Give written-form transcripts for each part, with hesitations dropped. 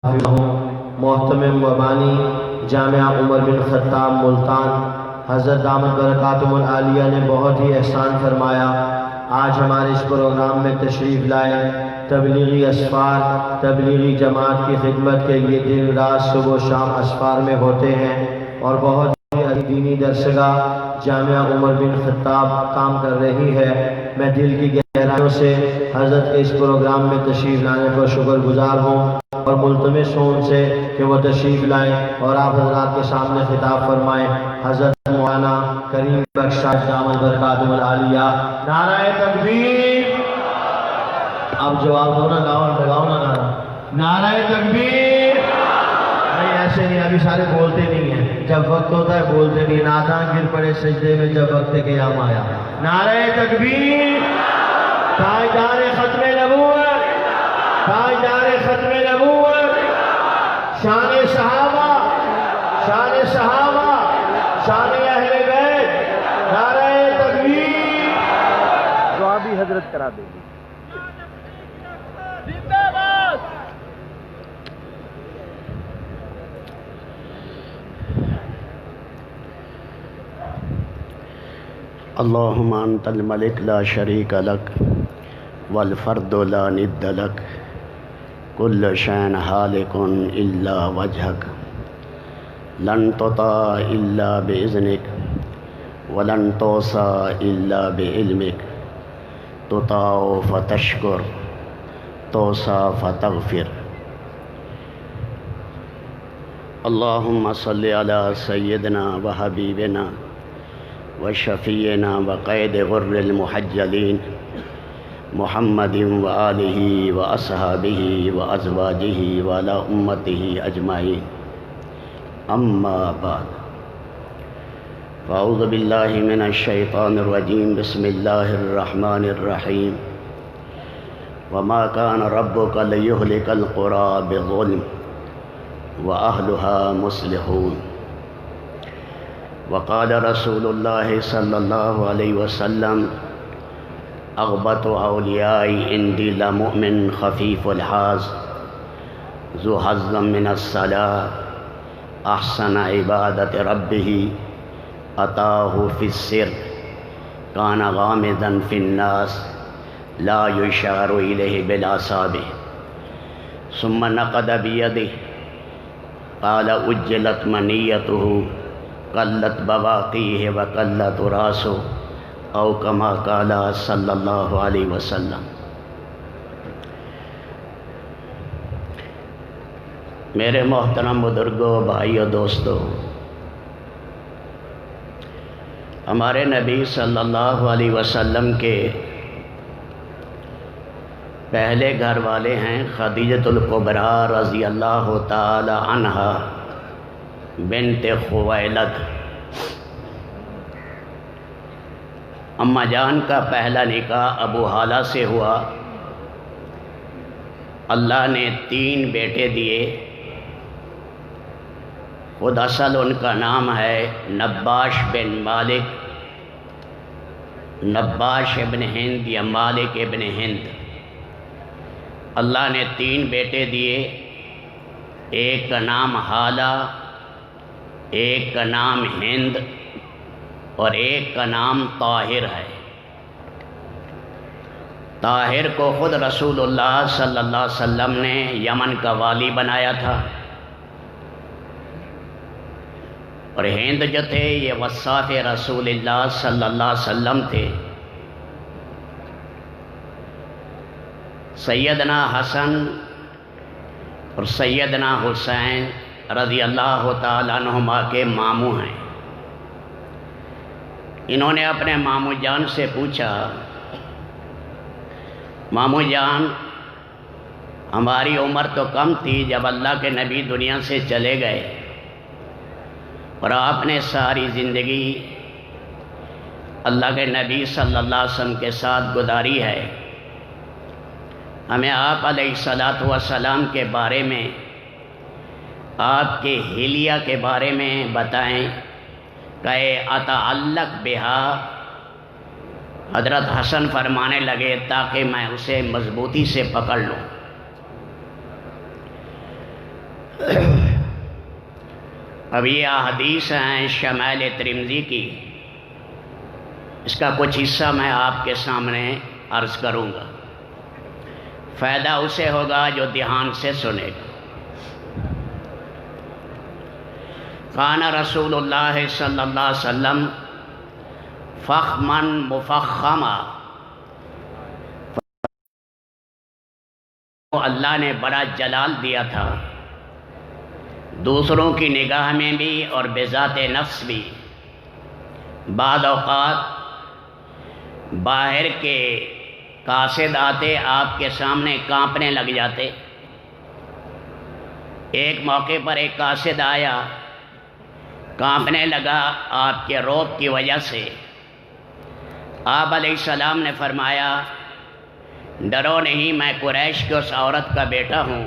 محتمم وبانی جامعہ عمر بن خطاب ملتان، حضرت دامت برکاتہم العالیہ نے بہت ہی احسان فرمایا۔ آج ہمارے اس پروگرام میں تشریف لائے تبلیغی اسفار، تبلیغی جماعت کی خدمت کے لیے دن رات صبح و شام اسفار میں ہوتے ہیں اور بہت ہی دینی درسگاہ جامعہ عمر بن خطاب کام کر رہی ہے۔ میں دل کی گہرائیوں سے حضرت کے اس پروگرام میں تشریف لانے پر شکر گزار ہوں اور ملتمس ہوں ان سے کہ وہ تشریف لائیں اور آپ حضرات کے سامنے خطاب فرمائیں۔ حضرت مولانا کریم بخش صاحب دامت برکاتہم العالیہ، نعرہ تکبیر۔ اب جواب دو نا، لگاؤ نا نعرہ، نعرہ تکبیر۔ نہیں ایسے نہیں، ابھی سارے بولتے نہیں ہیں، جب وقت ہوتا ہے بولتے نہیں۔ نادان گر پڑے سجدے میں جب وقت قیام آیا۔ نعرہ تکبیر۔ تاجدار ختم نبوت، تاجدار ختم نبوت، شان صحابہ، شان صحابہ، شان اہل بیت، نعرہ تکبیر۔ دعا بھی حضرت کرا دیں گے۔ اللہم انت الملک لا شریک لک والفرد لا ند لک کل شین حالک الا وجہک لن تطاع الا باذنک ولن توصى الا بعلمک تطاع فتشکر توصى فتغفر۔ اللہم صلی علی سیدنا وحبیبنا وشفیعنا وقید غر المحجلین محمد وآلہ واصحابہ وازواجہ وعلی امتہ اجمعین، اما بعد، فاعوذ باللہ من الشیطان الرجیم، بسم اللہ الرحمن الرحیم، وما كان ربک لیہلک القری بظلم واہلها مصلحون۔ وقال رسول اللہ صلی اللہ علیہ وسلم، اغبط اولیائی عندی لمؤمن خفیف الحاظ ذو حظ من الصلاة احسن عبادت ربہ اتاہ فی السر کان غامضا فی الناس لا یشار الیہ بالاصابع ثم نقد بیدہ قال اجلت منیتہ قلت بواقیہ وقلت راسہ او کما قال صلی اللہ علیہ وسلم۔ میرے محترم بزرگوں، بھائیو، دوستو، ہمارے نبی صلی اللہ علیہ وسلم کے پہلے گھر والے ہیں خدیجۃ الکبریٰ رضی اللہ تعالی عنہا بنت خویلد۔ اماں جان کا پہلا نکاح ابو حالہ سے ہوا۔ اللہ نے 3 بیٹے دیے۔ خود اصل ان کا نام ہے نباش بن مالک، نباش ابن ہند یا مالک ابن ہند۔ اللہ نے 3 بیٹے دیے، ایک کا نام حالہ، ایک کا نام ہند اور ایک کا نام طاہر ہے۔ طاہر کو خود رسول اللہ صلی اللہ علیہ وسلم نے یمن کا والی بنایا تھا، اور ہند جو تھے یہ وصاف رسول اللہ صلی اللہ علیہ وسلم تھے۔ سیدنا حسن اور سیدنا حسین رضی اللہ تعالیٰ عنہما کے ماموں ہیں۔ انہوں نے اپنے ماموں جان سے پوچھا، ماموں جان، ہماری عمر تو کم تھی جب اللہ کے نبی دنیا سے چلے گئے، اور آپ نے ساری زندگی اللہ کے نبی صلی اللہ علیہ وسلم کے ساتھ گزاری ہے۔ ہمیں آپ علیہ الصلاۃ والسلام کے بارے میں، آپ کے حلیہ کے بارے میں بتائیں۔ کہ اتعلق بہا، حضرت حسن فرمانے لگے تاکہ میں اسے مضبوطی سے پکڑ لوں۔ اب یہ احادیث ہیں شمائل ترمذی کی، اس کا کچھ حصہ میں آپ کے سامنے عرض کروں گا، فائدہ اسے ہوگا جو دھیان سے سنے گا۔ کان رسول اللہ صلی اللہ علیہ وسلم فخما مفخما، اللہ نے بڑا جلال دیا تھا، دوسروں کی نگاہ میں بھی اور بذات نفس بھی۔ بعض اوقات باہر کے قاصد آتے آپ کے سامنے کانپنے لگ جاتے۔ ایک موقع پر ایک قاصد آیا، کانپنے لگا آپ کے روب کی وجہ سے۔ آپ علیہ السلام نے فرمایا ڈرو نہیں، میں قریش کی اس عورت کا بیٹا ہوں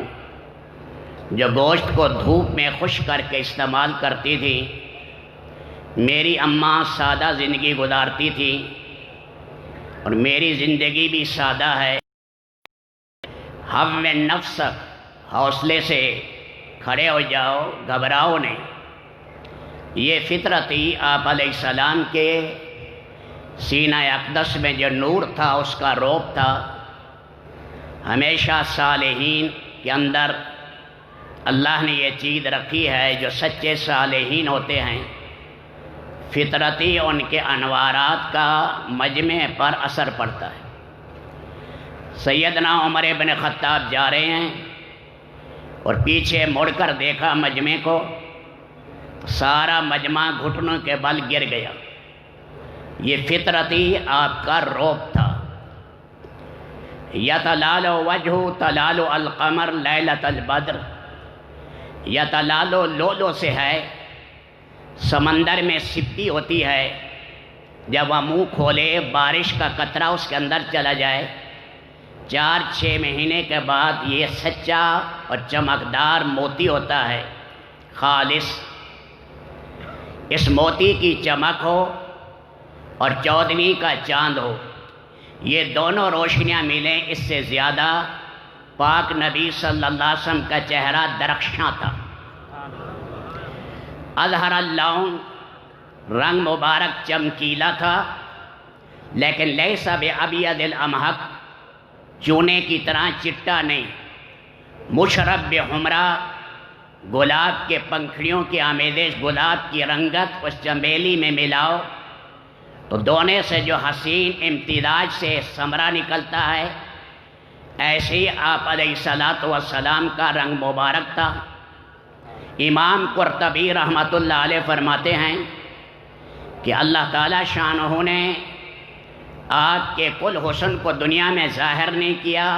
جو گوشت کو دھوپ میں خشک کر کے استعمال کرتی تھی۔ میری اماں سادہ زندگی گزارتی تھی اور میری زندگی بھی سادہ ہے۔ ہم نفسک، حوصلے سے کھڑے ہو جاؤ، گھبراؤ نہیں۔ یہ فطرتی آپ علیہ السلام کے سینہ اقدس میں جو نور تھا اس کا روب تھا۔ ہمیشہ صالحین کے اندر اللہ نے یہ چیز رکھی ہے، جو سچے صالحین ہوتے ہیں فطرتی ان کے انوارات کا مجمع پر اثر پڑتا ہے۔ سیدنا عمر بن خطاب جا رہے ہیں اور پیچھے مڑ کر دیکھا مجمع کو، سارا مجمع گھٹنوں کے بل گر گیا۔ یہ فطرتی آپ کا روب تھا۔ یتلال وجہ تلال القمر لیلۃ البدر، یتلال لولو سے ہے، سمندر میں سپتی ہوتی ہے، جب وہ منہ کھولے بارش کا قطرہ اس کے اندر چلا جائے، 4-6 مہینے کے بعد یہ سچا اور چمکدار موتی ہوتا ہے، خالص۔ اس موتی کی چمک ہو اور 14ویں کا چاند ہو، یہ دونوں روشنیاں ملیں، اس سے زیادہ پاک نبی صلی اللہ علیہ وسلم کا چہرہ درخشاں تھا۔ اظہر اللون، رنگ مبارک چمکیلا تھا، لیکن لیس بابیض الامحق، چونے کی طرح چٹا نہیں۔ مشرب بحمرا، گلاب کے پنکھڑیوں کی آمیزش، گلاب کی رنگت اس چمیلی میں ملاؤ تو دونے سے جو حسین امتزاج سے ثمرہ نکلتا ہے، ایسے ہی آپ علیہ الصلاۃ والسلام کا رنگ مبارک تھا۔ امام قرطبی رحمۃ اللہ علیہ فرماتے ہیں کہ اللہ تعالیٰ شانہ نے آپ کے کل حسن کو دنیا میں ظاہر نہیں کیا،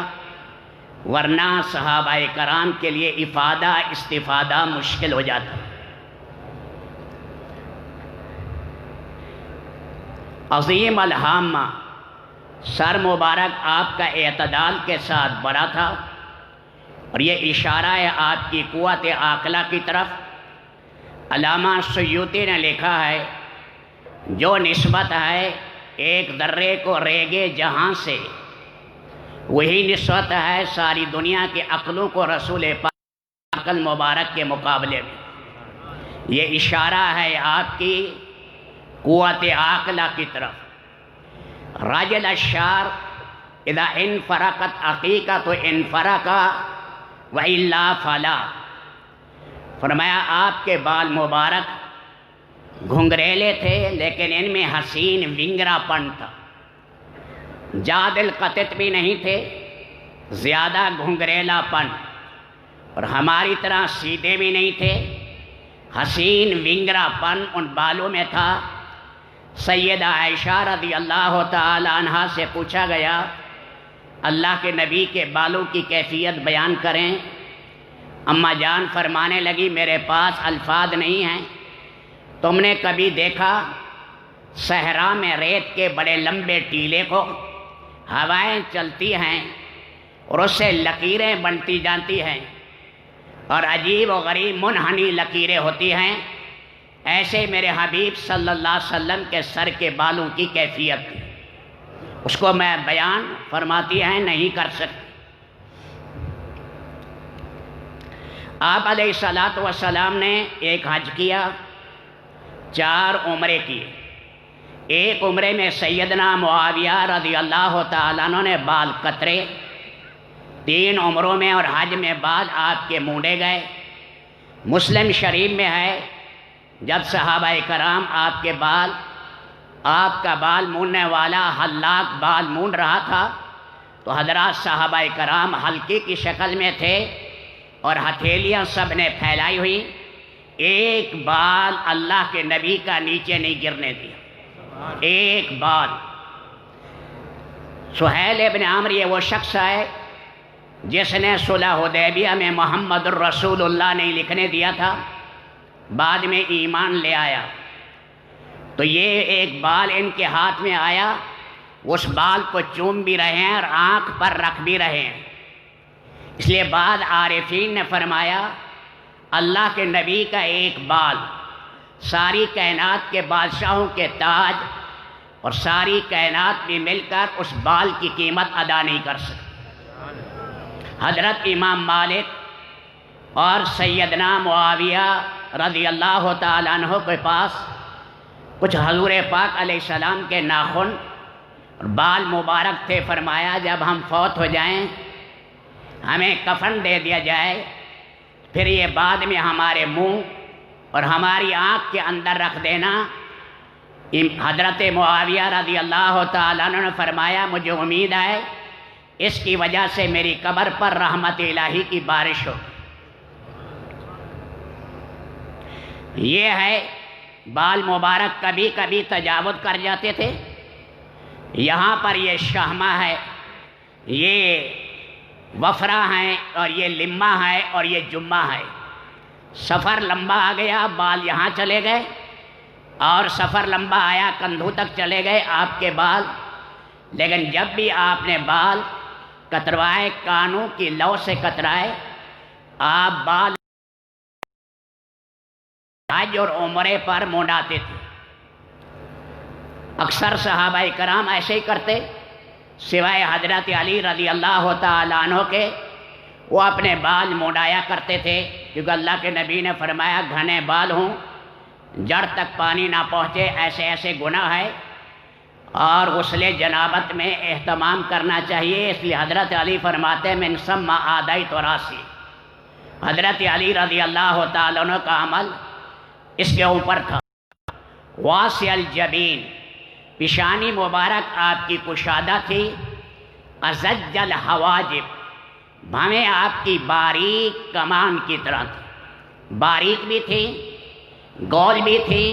ورنہ صحابہ کرام کے لیے افادہ استفادہ مشکل ہو جاتا۔ عظیم الہامہ، سر مبارک آپ کا اعتدال کے ساتھ بڑا تھا، اور یہ اشارہ ہے آپ کی قوت عاقلہ کی طرف۔ علامہ سیوطی نے لکھا ہے جو نسبت ہے ایک ذرے کو ریگے جہاں سے، وہی نسبت ہے ساری دنیا کی عقلوں کو رسول پاک عقل مبارک کے مقابلے میں۔ یہ اشارہ ہے آپ کی قوت عاقلہ کی طرف۔ راجل الشعر اذا انفرقت عقیقۃ انفرق والا فلا، فرمایا آپ کے بال مبارک گھنگریلے تھے لیکن ان میں حسین ونگرا پن تھا، جاد القطت بھی نہیں تھے، زیادہ گھنگریلا پن، اور ہماری طرح سیدھے بھی نہیں تھے، حسین ونگرا پن ان بالوں میں تھا۔ سیدہ عائشہ رضی اللہ تعالی عنہا سے پوچھا گیا اللہ کے نبی کے بالوں کی کیفیت بیان کریں۔ اماں جان فرمانے لگی میرے پاس الفاظ نہیں ہیں، تم نے کبھی دیکھا صحرا میں ریت کے بڑے لمبے ٹیلے کو ہوائیں چلتی ہیں اور اس سے لکیریں بنتی جاتی ہیں اور عجیب و غریب منحنی لکیریں ہوتی ہیں، ایسے میرے حبیب صلی اللہ علیہ وسلم کے سر کے بالوں کی کیفیت تھی، اس کو میں بیان فرماتی ہیں نہیں کر سکتی۔ آپ علیہ الصلوۃ والسلام نے ایک حج کیا، 4 عمرے کیے۔ ایک عمرے میں سیدنا معاویہ رضی اللہ تعالیٰ عنہ نے بال کترے، 3 عمروں میں اور حج میں بال آپ کے مونڈے گئے۔ مسلم شریف میں ہے جب صحابہ کرام آپ کا بال موننے والا حلاق بال مونڈ رہا تھا تو حضرات صحابہ کرام حلقے کی شکل میں تھے اور ہتھیلیاں سب نے پھیلائی ہوئی، ایک بال اللہ کے نبی کا نیچے نہیں گرنے دیا، ایک بال۔ سہیل ابن عمرو یہ وہ شخص ہے جس نے صلح حدیبیہ میں محمد الرسول اللہ نہیں لکھنے دیا تھا، بعد میں ایمان لے آیا، تو یہ ایک بال ان کے ہاتھ میں آیا، اس بال کو چوم بھی رہے ہیں اور آنکھ پر رکھ بھی رہے ہیں۔ اس لیے بعد عارفین نے فرمایا اللہ کے نبی کا ایک بال ساری کائنات کے بادشاہوں کے تاج اور ساری کائنات بھی مل کر اس بال کی قیمت ادا نہیں کر سکتی۔ حضرت امام مالک اور سیدنا معاویہ رضی اللہ تعالیٰ عنہ کے پاس کچھ حضور پاک علیہ السلام کے ناخن اور بال مبارک تھے۔ فرمایا جب ہم فوت ہو جائیں ہمیں کفن دے دیا جائے، پھر یہ بعد میں ہمارے منہ اور ہماری آنکھ کے اندر رکھ دینا۔ حضرت معاویہ رضی اللہ تعالیٰ عنہ نے فرمایا مجھے امید ہے اس کی وجہ سے میری قبر پر رحمت الہی کی بارش ہو۔ یہ ہے بال مبارک کبھی کبھی تجاوز کر جاتے تھے۔ یہاں پر یہ شہمہ ہے، یہ وفرہ ہیں اور یہ لمہ ہے اور یہ جمہ ہے۔ سفر لمبا آ گیا بال یہاں چلے گئے، اور سفر لمبا آیا کندھوں تک چلے گئے آپ کے بال۔ لیکن جب بھی آپ نے بال کتروائے کانوں کی لو سے کترائے، آپ بال حج اور عمرے پر مونڈاتے تھے۔ اکثر صحابہ کرام ایسے ہی کرتے، سوائے حضرت علی رضی اللہ تعالیٰ عنہ کے، وہ اپنے بال مونڈایا کرتے تھے، کیونکہ اللہ کے نبی نے فرمایا گھنے بال ہوں، جڑ تک پانی نہ پہنچے، ایسے ایسے گناہ ہے، اور غسل جنابت میں اہتمام کرنا چاہیے۔ اس لیے حضرت علی فرماتے ہیں من ثم آدیت راسی، حضرت علی رضی اللہ تعالیٰ عنہ کا عمل اس کے اوپر تھا۔ واسع الجبین، پیشانی مبارک آپ کی کشادہ تھی۔ ازج الحواجب، بھویں آپ کی باریک کمان کی طرح تھی، باریک بھی تھی، گول بھی تھی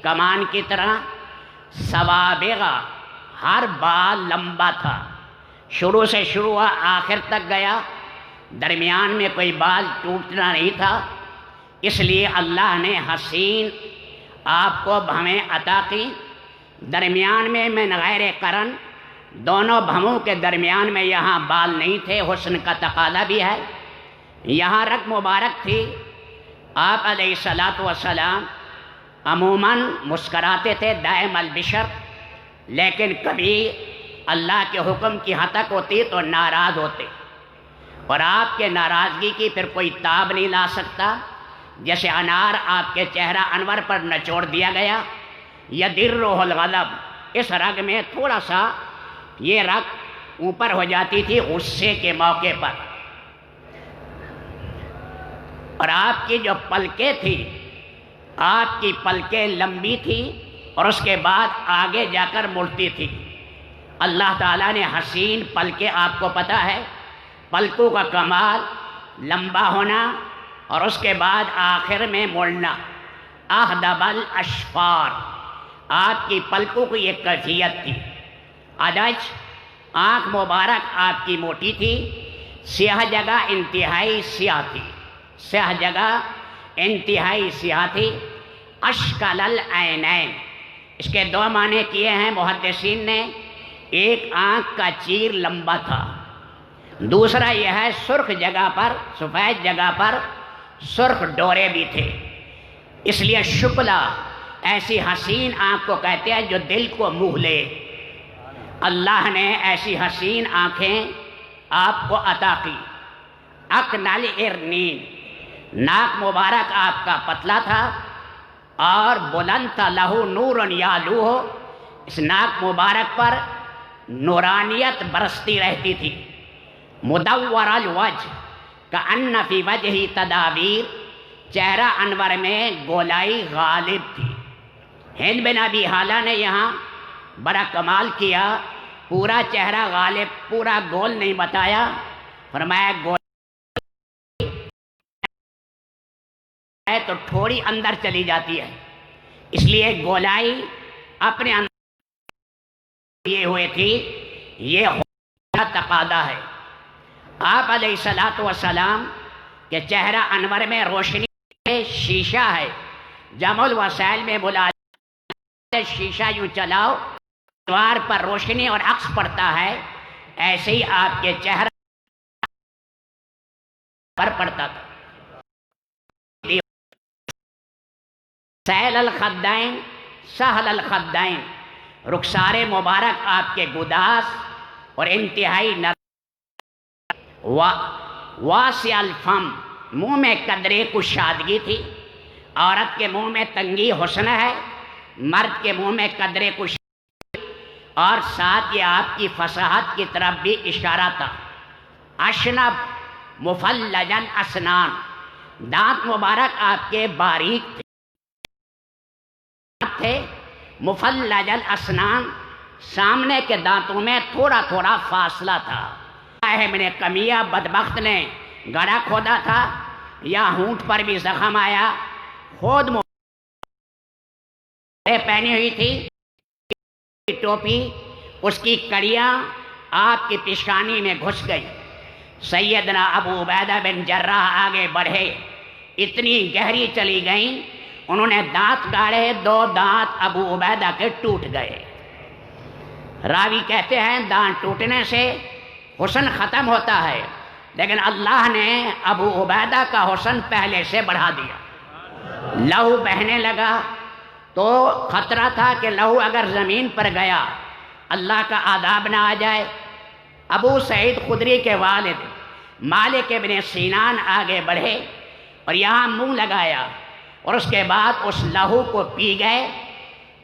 کمان کی طرح۔ سوابغہ، ہر بال لمبا تھا، شروع سے شروع ہوا آخر تک گیا، درمیان میں کوئی بال ٹوٹنا نہیں تھا۔ اس لیے اللہ نے حسین آپ کو بھویں عطا کی، درمیان میں من غیر قرن، دونوں بھووں کے درمیان میں یہاں بال نہیں تھے، حسن کا تقاضا بھی ہے۔ یہاں رگ مبارک تھی۔ آپ علیہ الصلوۃ والسلام عموماً مسکراتے تھے، دائم البشر، لیکن کبھی اللہ کے حکم کی ہتک ہوتی تو ناراض ہوتے، اور آپ کے ناراضگی کی پھر کوئی تاب نہیں لا سکتا۔ جیسے انار آپ کے چہرہ انور پر نچوڑ دیا گیا، یدرہ الغضب، اس رگ میں تھوڑا سا یہ رگ اوپر ہو جاتی تھی غصے کے موقع پر۔ اور آپ کی جو پلکیں تھی، آپ کی پلکیں لمبی تھی اور اس کے بعد آگے جا کر مڑتی تھی۔ اللہ تعالیٰ نے حسین پلکیں، آپ کو پتہ ہے پلکوں کا کمال لمبا ہونا اور اس کے بعد آخر میں مڑنا۔ احدب الاشفار، آپ کی پلکوں کی ایک کیفیت تھی۔ ادج، آنکھ مبارک آپ کی موٹی تھی، سیاہ جگہ انتہائی سیاہ تھی، سیاہ جگہ انتہائی سیاہ تھی۔ اشکل العینین، اس کے 2 معنی کیے ہیں محدثین نے۔ ایک آنکھ کا چیر لمبا تھا، دوسرا یہ ہے سرخ جگہ پر، سفید جگہ پر سرخ ڈورے بھی تھے۔ اس لیے شکلہ، ایسی حسین آنکھ کو کہتے ہیں جو دل کو موہ لے۔ اللہ نے ایسی حسین آنکھیں آپ کو عطا کی۔ اقنل ارنین، ناک مبارک آپ کا پتلا تھا اور بلند تھا، لہو نور یعلو ہو، اس ناک مبارک پر نورانیت برستی رہتی تھی۔ مدور الوجہ کأن فی وجہی تدابیر، چہرہ انور میں گولائی غالب تھی۔ ہند بن ابی حالہ نے یہاں بڑا کمال کیا، پورا چہرہ غالب، پورا گول نہیں بتایا، فرمایا گول ہے تو تھوڑی اندر چلی جاتی ہے، اس لیے گولائی اپنے اندر یہ ہوئے تھی، یہ تقاضا ہے۔ آپ علیہ السلام کے چہرہ انور میں روشنی شیشہ ہے، جمع الوسائل میں بلا شیشہ یوں چلاؤ، دیوار پر روشنی اور عکس پڑتا ہے، ایسے ہی آپ کے چہرہ پر پڑتا تھا۔ سہل الخدین سہل الخدین، رخسار مبارک آپ کے گداس اور انتہائی واسع الفم، منہ میں قدرے کشادگی تھی۔ عورت کے منہ میں تنگی حسن ہے، مرد کے منہ میں قدرے کشادگی، اور ساتھ یہ آپ کی فصاحت کی طرف بھی اشارہ تھا۔ اشنب مفلجن اسنان، دانت مبارک آپ کے باریک تھے، مفلج الاسنان، سامنے کے دانتوں میں تھوڑا تھوڑا فاصلہ تھا۔ ابن قمیہ بدبخت نے گڑھا کھودا تھا، یا ہونٹ پر بھی زخم آیا، خود پہنی ہوئی تھی ٹوپی، اس کی کڑیاں آپ کی پیشانی میں گھس گئی۔ سیدنا ابو عبیدہ بن جراح آگے بڑھے، اتنی گہری چلی گئیں، انہوں نے دانت گاڑے، 2 دانت ابو عبیدہ کے ٹوٹ گئے۔ راوی کہتے ہیں دانت ٹوٹنے سے حسن ختم ہوتا ہے، لیکن اللہ نے ابو عبیدہ کا حسن پہلے سے بڑھا دیا۔ لہو بہنے لگا تو خطرہ تھا کہ لہو اگر زمین پر گیا اللہ کا عذاب نہ آ جائے۔ ابو سعید خدری کے والد مالک ابن سینان آگے بڑھے اور یہاں منہ لگایا، اور اس کے بعد اس لہو کو پی گئے۔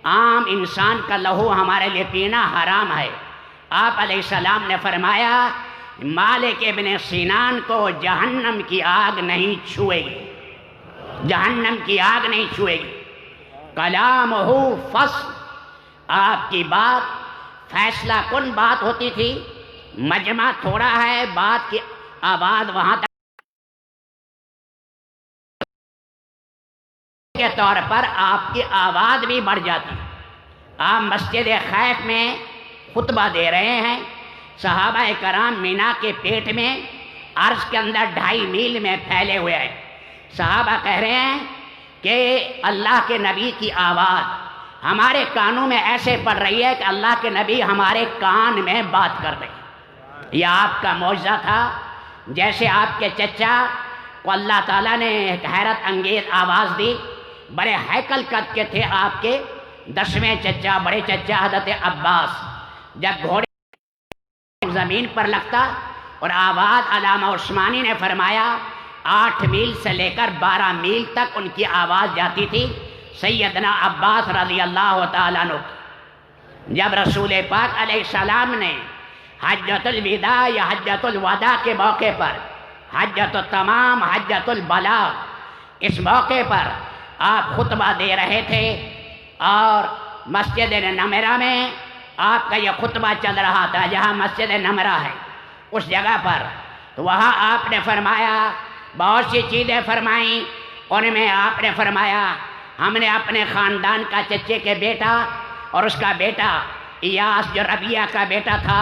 عام انسان کا لہو ہمارے لیے پینا حرام ہے۔ آپ علیہ السلام نے فرمایا مالک ابن سینان کو جہنم کی آگ نہیں چھوئے گی، جہنم کی آگ نہیں چھوئے گی۔ کلامہ فصل، آپ کی بات فیصلہ کن بات ہوتی تھی۔ مجمع تھوڑا ہے، بات کی آواز وہاں تک کے طور پر آپ کی آواز بھی بڑھ جاتی۔ آپ مسجد خیف میں خطبہ دے رہے ہیں، صحابہ کرام مینا کے پیٹ میں عرض کے اندر 2.5 میل میں پھیلے ہوئے ہیں۔ صحابہ کہہ رہے ہیں کہ اللہ کے نبی کی آواز ہمارے کانوں میں ایسے پڑ رہی ہے کہ اللہ کے نبی ہمارے کان میں بات کر رہے ہیں۔ یہ آپ کا معجزہ تھا، جیسے آپ کے چچا کو اللہ تعالیٰ نے ایک حیرت انگیز آواز دی۔ بڑے ہیکل قد کے تھے آپ کے 10ویں چچا، بڑے چچا حضرت عباس۔ جب گھوڑے زمین پر لگتا اور آواز، علامہ عثمانی نے فرمایا 8 میل سے لے کر 12 میل تک ان کی آواز جاتی تھی۔ سیدنا عباس رضی اللہ تعالیٰ عنہ، جب رسول پاک علیہ السلام نے حجۃ الوداع یا حجۃ الوداع کے موقع پر، حجۃ التمام، حجۃ البلاغ، اس موقع پر آپ خطبہ دے رہے تھے، اور مسجد نمرہ میں آپ کا یہ خطبہ چل رہا تھا، جہاں مسجد نمرہ ہے اس جگہ پر۔ تو وہاں آپ نے فرمایا، بہت سی چیزیں فرمائیں، ان میں آپ نے فرمایا ہم نے اپنے خاندان کا چچے کے بیٹا اور اس کا بیٹا ایاس جو ربیہ کا بیٹا تھا،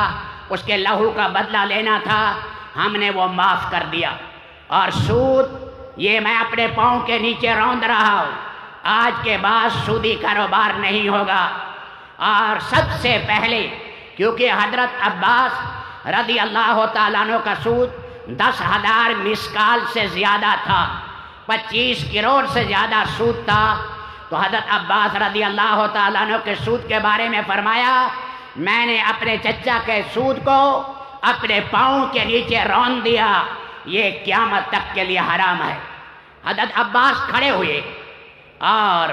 اس کے لہو کا بدلہ لینا تھا، ہم نے وہ معاف کر دیا۔ اور سود، یہ میں اپنے پاؤں کے نیچے روند رہا ہوں، آج کے بعد سودی کاروبار نہیں ہوگا۔ اور سب سے پہلے کیونکہ حضرت عباس رضی اللہ تعالیٰ عنہ کا سود 10,000 مسکال سے زیادہ تھا، 25 کروڑ سے زیادہ سود تھا۔ تو حضرت عباس رضی اللہ تعالیٰ عنہ کے سود کے بارے میں فرمایا میں نے اپنے چچا کے سود کو اپنے پاؤں کے نیچے رون دیا، یہ قیامت تک کے لیے حرام ہے۔ حضرت عباس کھڑے ہوئے اور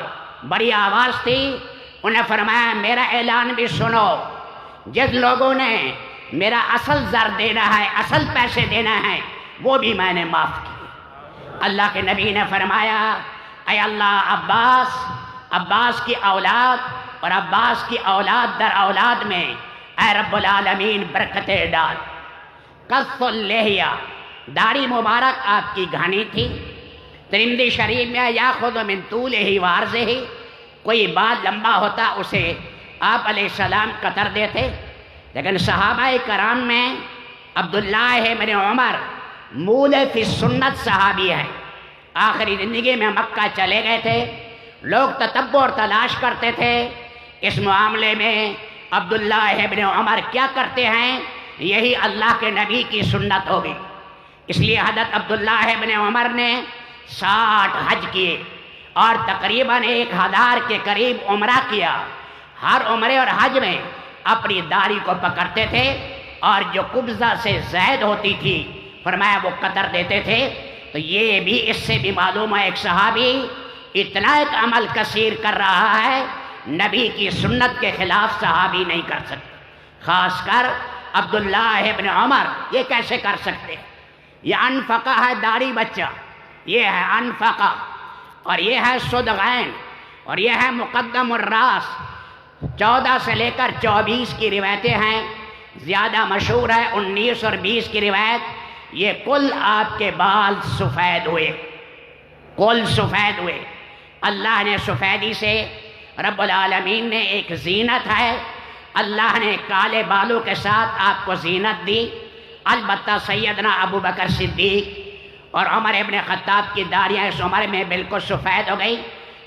بڑی آواز تھی، انہیں فرمایا میرا اعلان بھی سنو، جس لوگوں نے میرا اصل زر دینا ہے، اصل پیسے دینا ہے، وہ بھی میں نے معاف کیے۔ اللہ کے نبی نے فرمایا اے اللہ عباس کی اولاد اور عباس کی اولاد در اولاد میں اے رب العالمین برکتیں ڈال۔ قص اللحیہ، داڑھی مبارک آپ کی گھنی تھی۔ ترمذی شریف میں یاخذ من طولہ وعرضہ، کوئی بال لمبا ہوتا اسے آپ علیہ السلام قطر دیتے، لیکن صحابہ کرام میں عبداللہ بن عمر مولے فی سنت صحابی ہے، آخری زندگی میں مکہ چلے گئے تھے، لوگ تتبع اور تلاش کرتے تھے اس معاملے میں عبداللہ بن عمر کیا کرتے ہیں، یہی اللہ کے نبی کی سنت ہوگی۔ اس لیے حضرت عبداللہ بن عمر نے 60 حج کیے اور تقریباً 1000 کے قریب عمرہ کیا۔ ہر عمرے اور حج میں اپنی داڑھی کو پکڑتے تھے اور جو قبضہ سے زائد ہوتی تھی فرمایا وہ قطر دیتے تھے۔ تو یہ بھی اس سے بھی معلوم ہے ایک صحابی اتنا ایک عمل کثیر کر رہا ہے، نبی کی سنت کے خلاف صحابی نہیں کر سکتے، خاص کر عبداللہ ابن عمر یہ کیسے کر سکتے؟ یہ انفقہ ہے داڑھی بچہ، یہ ہے انفقہ، اور یہ ہے صدغین، اور یہ ہے مقدم الراس۔ 14 سے لے کر 24 کی روایتیں ہیں، زیادہ مشہور ہے 19 اور 20 کی روایت۔ یہ کل آپ کے بال سفید ہوئے، کل سفید ہوئے۔ اللہ نے سفیدی سے، رب العالمین نے ایک زینت ہے، اللہ نے کالے بالوں کے ساتھ آپ کو زینت دی۔ البتہ سیدنا ابو بکر صدیق اور عمر ابن خطاب کی داڑھیاں اس عمر میں بالکل سفید ہو گئی۔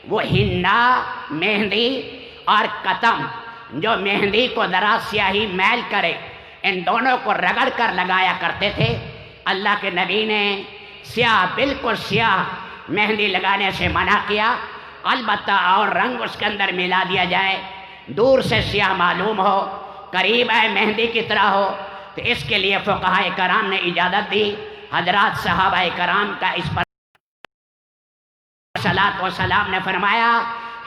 وہ ہنا، مہندی اور قطم، جو مہندی کو ذرا سیاہی میل کرے، ان دونوں کو رگڑ کر لگایا کرتے تھے۔ اللہ کے نبی نے سیاہ، بالکل سیاہ مہندی لگانے سے منع کیا، البتہ اور رنگ اس کے اندر ملا دیا جائے، دور سے سیاہ معلوم ہو، قریب ہے مہندی کی طرح ہو، تو اس کے لیے فقہاء کرام نے اجازت دی۔ حضرات صحابہ کرام کا اس پر صلاۃ و سلام نے فرمایا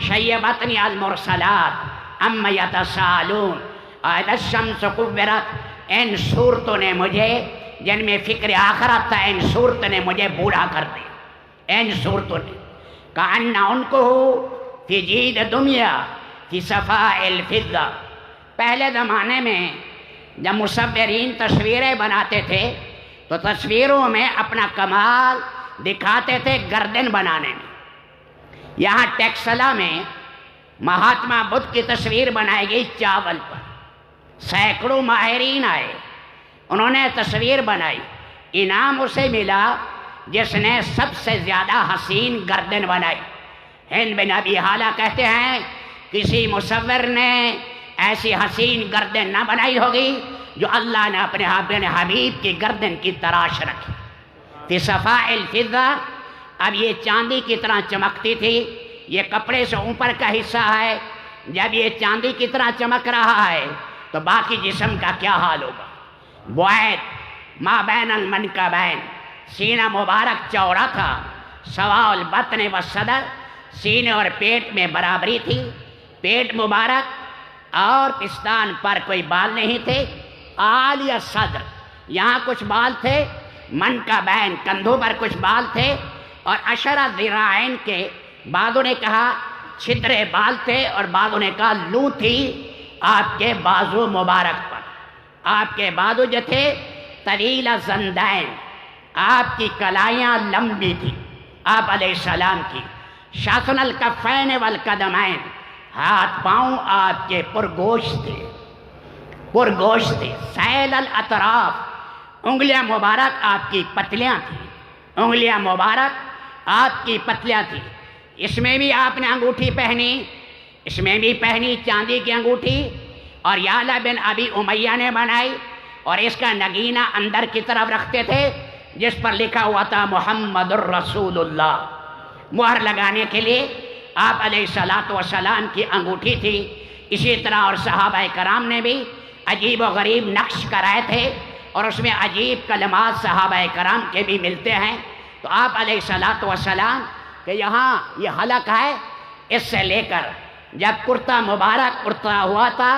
شیبتنی المرسلات ام یتسالون، اذا الشمس کورت، ان صورتوں نے مجھے، جن میں فکر آخرت تھا، ان صورتوں نے مجھے بوڑھا کر دیا، ان صورتوں نے کأن ان کو فی جید دنیا فی صفاء الفضہ۔ پہلے زمانے میں جب مصورین تصویریں بناتے تھے تو تصویروں میں اپنا کمال دکھاتے تھے گردن بنانے میں۔ یہاں ٹیکسلا میں مہاتما بدھ کی تصویر بنائی گئی چاول پر، سینکڑوں ماہرین آئے، انہوں نے تصویر بنائی، انعام اسے ملا جس نے سب سے زیادہ حسین گردن بنائی۔ ہند بن ابی حالہ کہتے ہیں کسی مصور نے ایسی حسین گردن نہ بنائی ہوگی جو اللہ نے اپنے حبیب کی گردن کی تراش رکھی۔ فی صفاء الفضہ، اب یہ چاندی کی طرح چمکتی تھی، یہ کپڑے سے اوپر کا حصہ ہے، جب یہ چاندی کی طرح چمک رہا ہے تو باقی جسم کا کیا حال ہوگا؟ بعید ما بین المنکبین، سینہ مبارک چوڑا تھا، سواء البطن والصدر، سینے اور پیٹ میں برابری تھی، پیٹ مبارک اور پستان پر کوئی بال نہیں تھے، عالی صدر، یہاں کچھ بال تھے، منکبین، کندھوں پر کچھ بال تھے، اور عشرہ ذراعین کے، بعضوں نے کہا چھدرے بال تھے اور بعضوں نے کہا لو تھی آپ کے بازو مبارک پر۔ آپ کے بازو جو تھے طویل زندین، آپ کی کلائیاں لمبی تھی آپ علیہ السلام کی، شاسن الکفین والقدمین، ہاتھ پاؤں آپ کے پرگوشت تھے، پرگوشت تھے، سیل الاطراف، انگلیاں مبارک آپ کی پتلیاں تھیں، انگلیاں مبارک آپ کی پتلیاں تھیں۔ اس میں بھی آپ نے انگوٹھی پہنی، اس میں بھی پہنی چاندی کی انگوٹھی، اور یعلا بن ابی امیہ نے بنائی، اور اس کا نگینہ اندر کی طرف رکھتے تھے جس پر لکھا ہوا تھا محمد الرسول اللہ، مہر لگانے کے لیے آپ علیہ الصلاۃ والسلام کی انگوٹھی تھی۔ اسی طرح اور صحابہ کرام نے بھی عجیب و غریب نقش کرائے تھے، اور اس میں عجیب کلمات صحابہ کرام کے بھی ملتے ہیں۔ تو آپ علیہ الصلوۃ والسلام کہ یہاں یہ حلق ہے، اس سے لے کر جب کرتا مبارک کرتا ہوا تھا،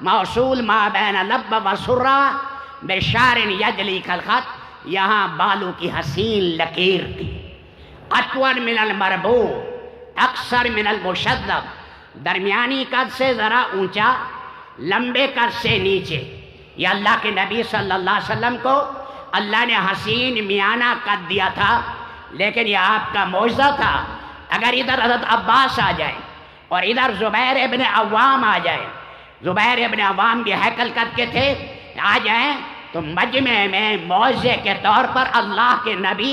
موصول ما بین لب و سرہ بشار یجلی کالخط، یہاں بالوں کی حسین لکیر تھی، اطول من المربوع اکثر من المشذب، درمیانی قد سے ذرا اونچا، لمبے قد سے نیچے۔ یہ اللہ کے نبی صلی اللہ علیہ وسلم کو اللہ نے حسین میانہ قد دیا تھا، لیکن یہ آپ کا معجزہ تھا۔ اگر ادھر حضرت عباس آ جائے اور ادھر زبیر ابن عوام آ جائے، زبیر ابن عوام بھی ہیکل قد کے تھے، آ جائیں تو مجمع میں معجزے کے طور پر اللہ کے نبی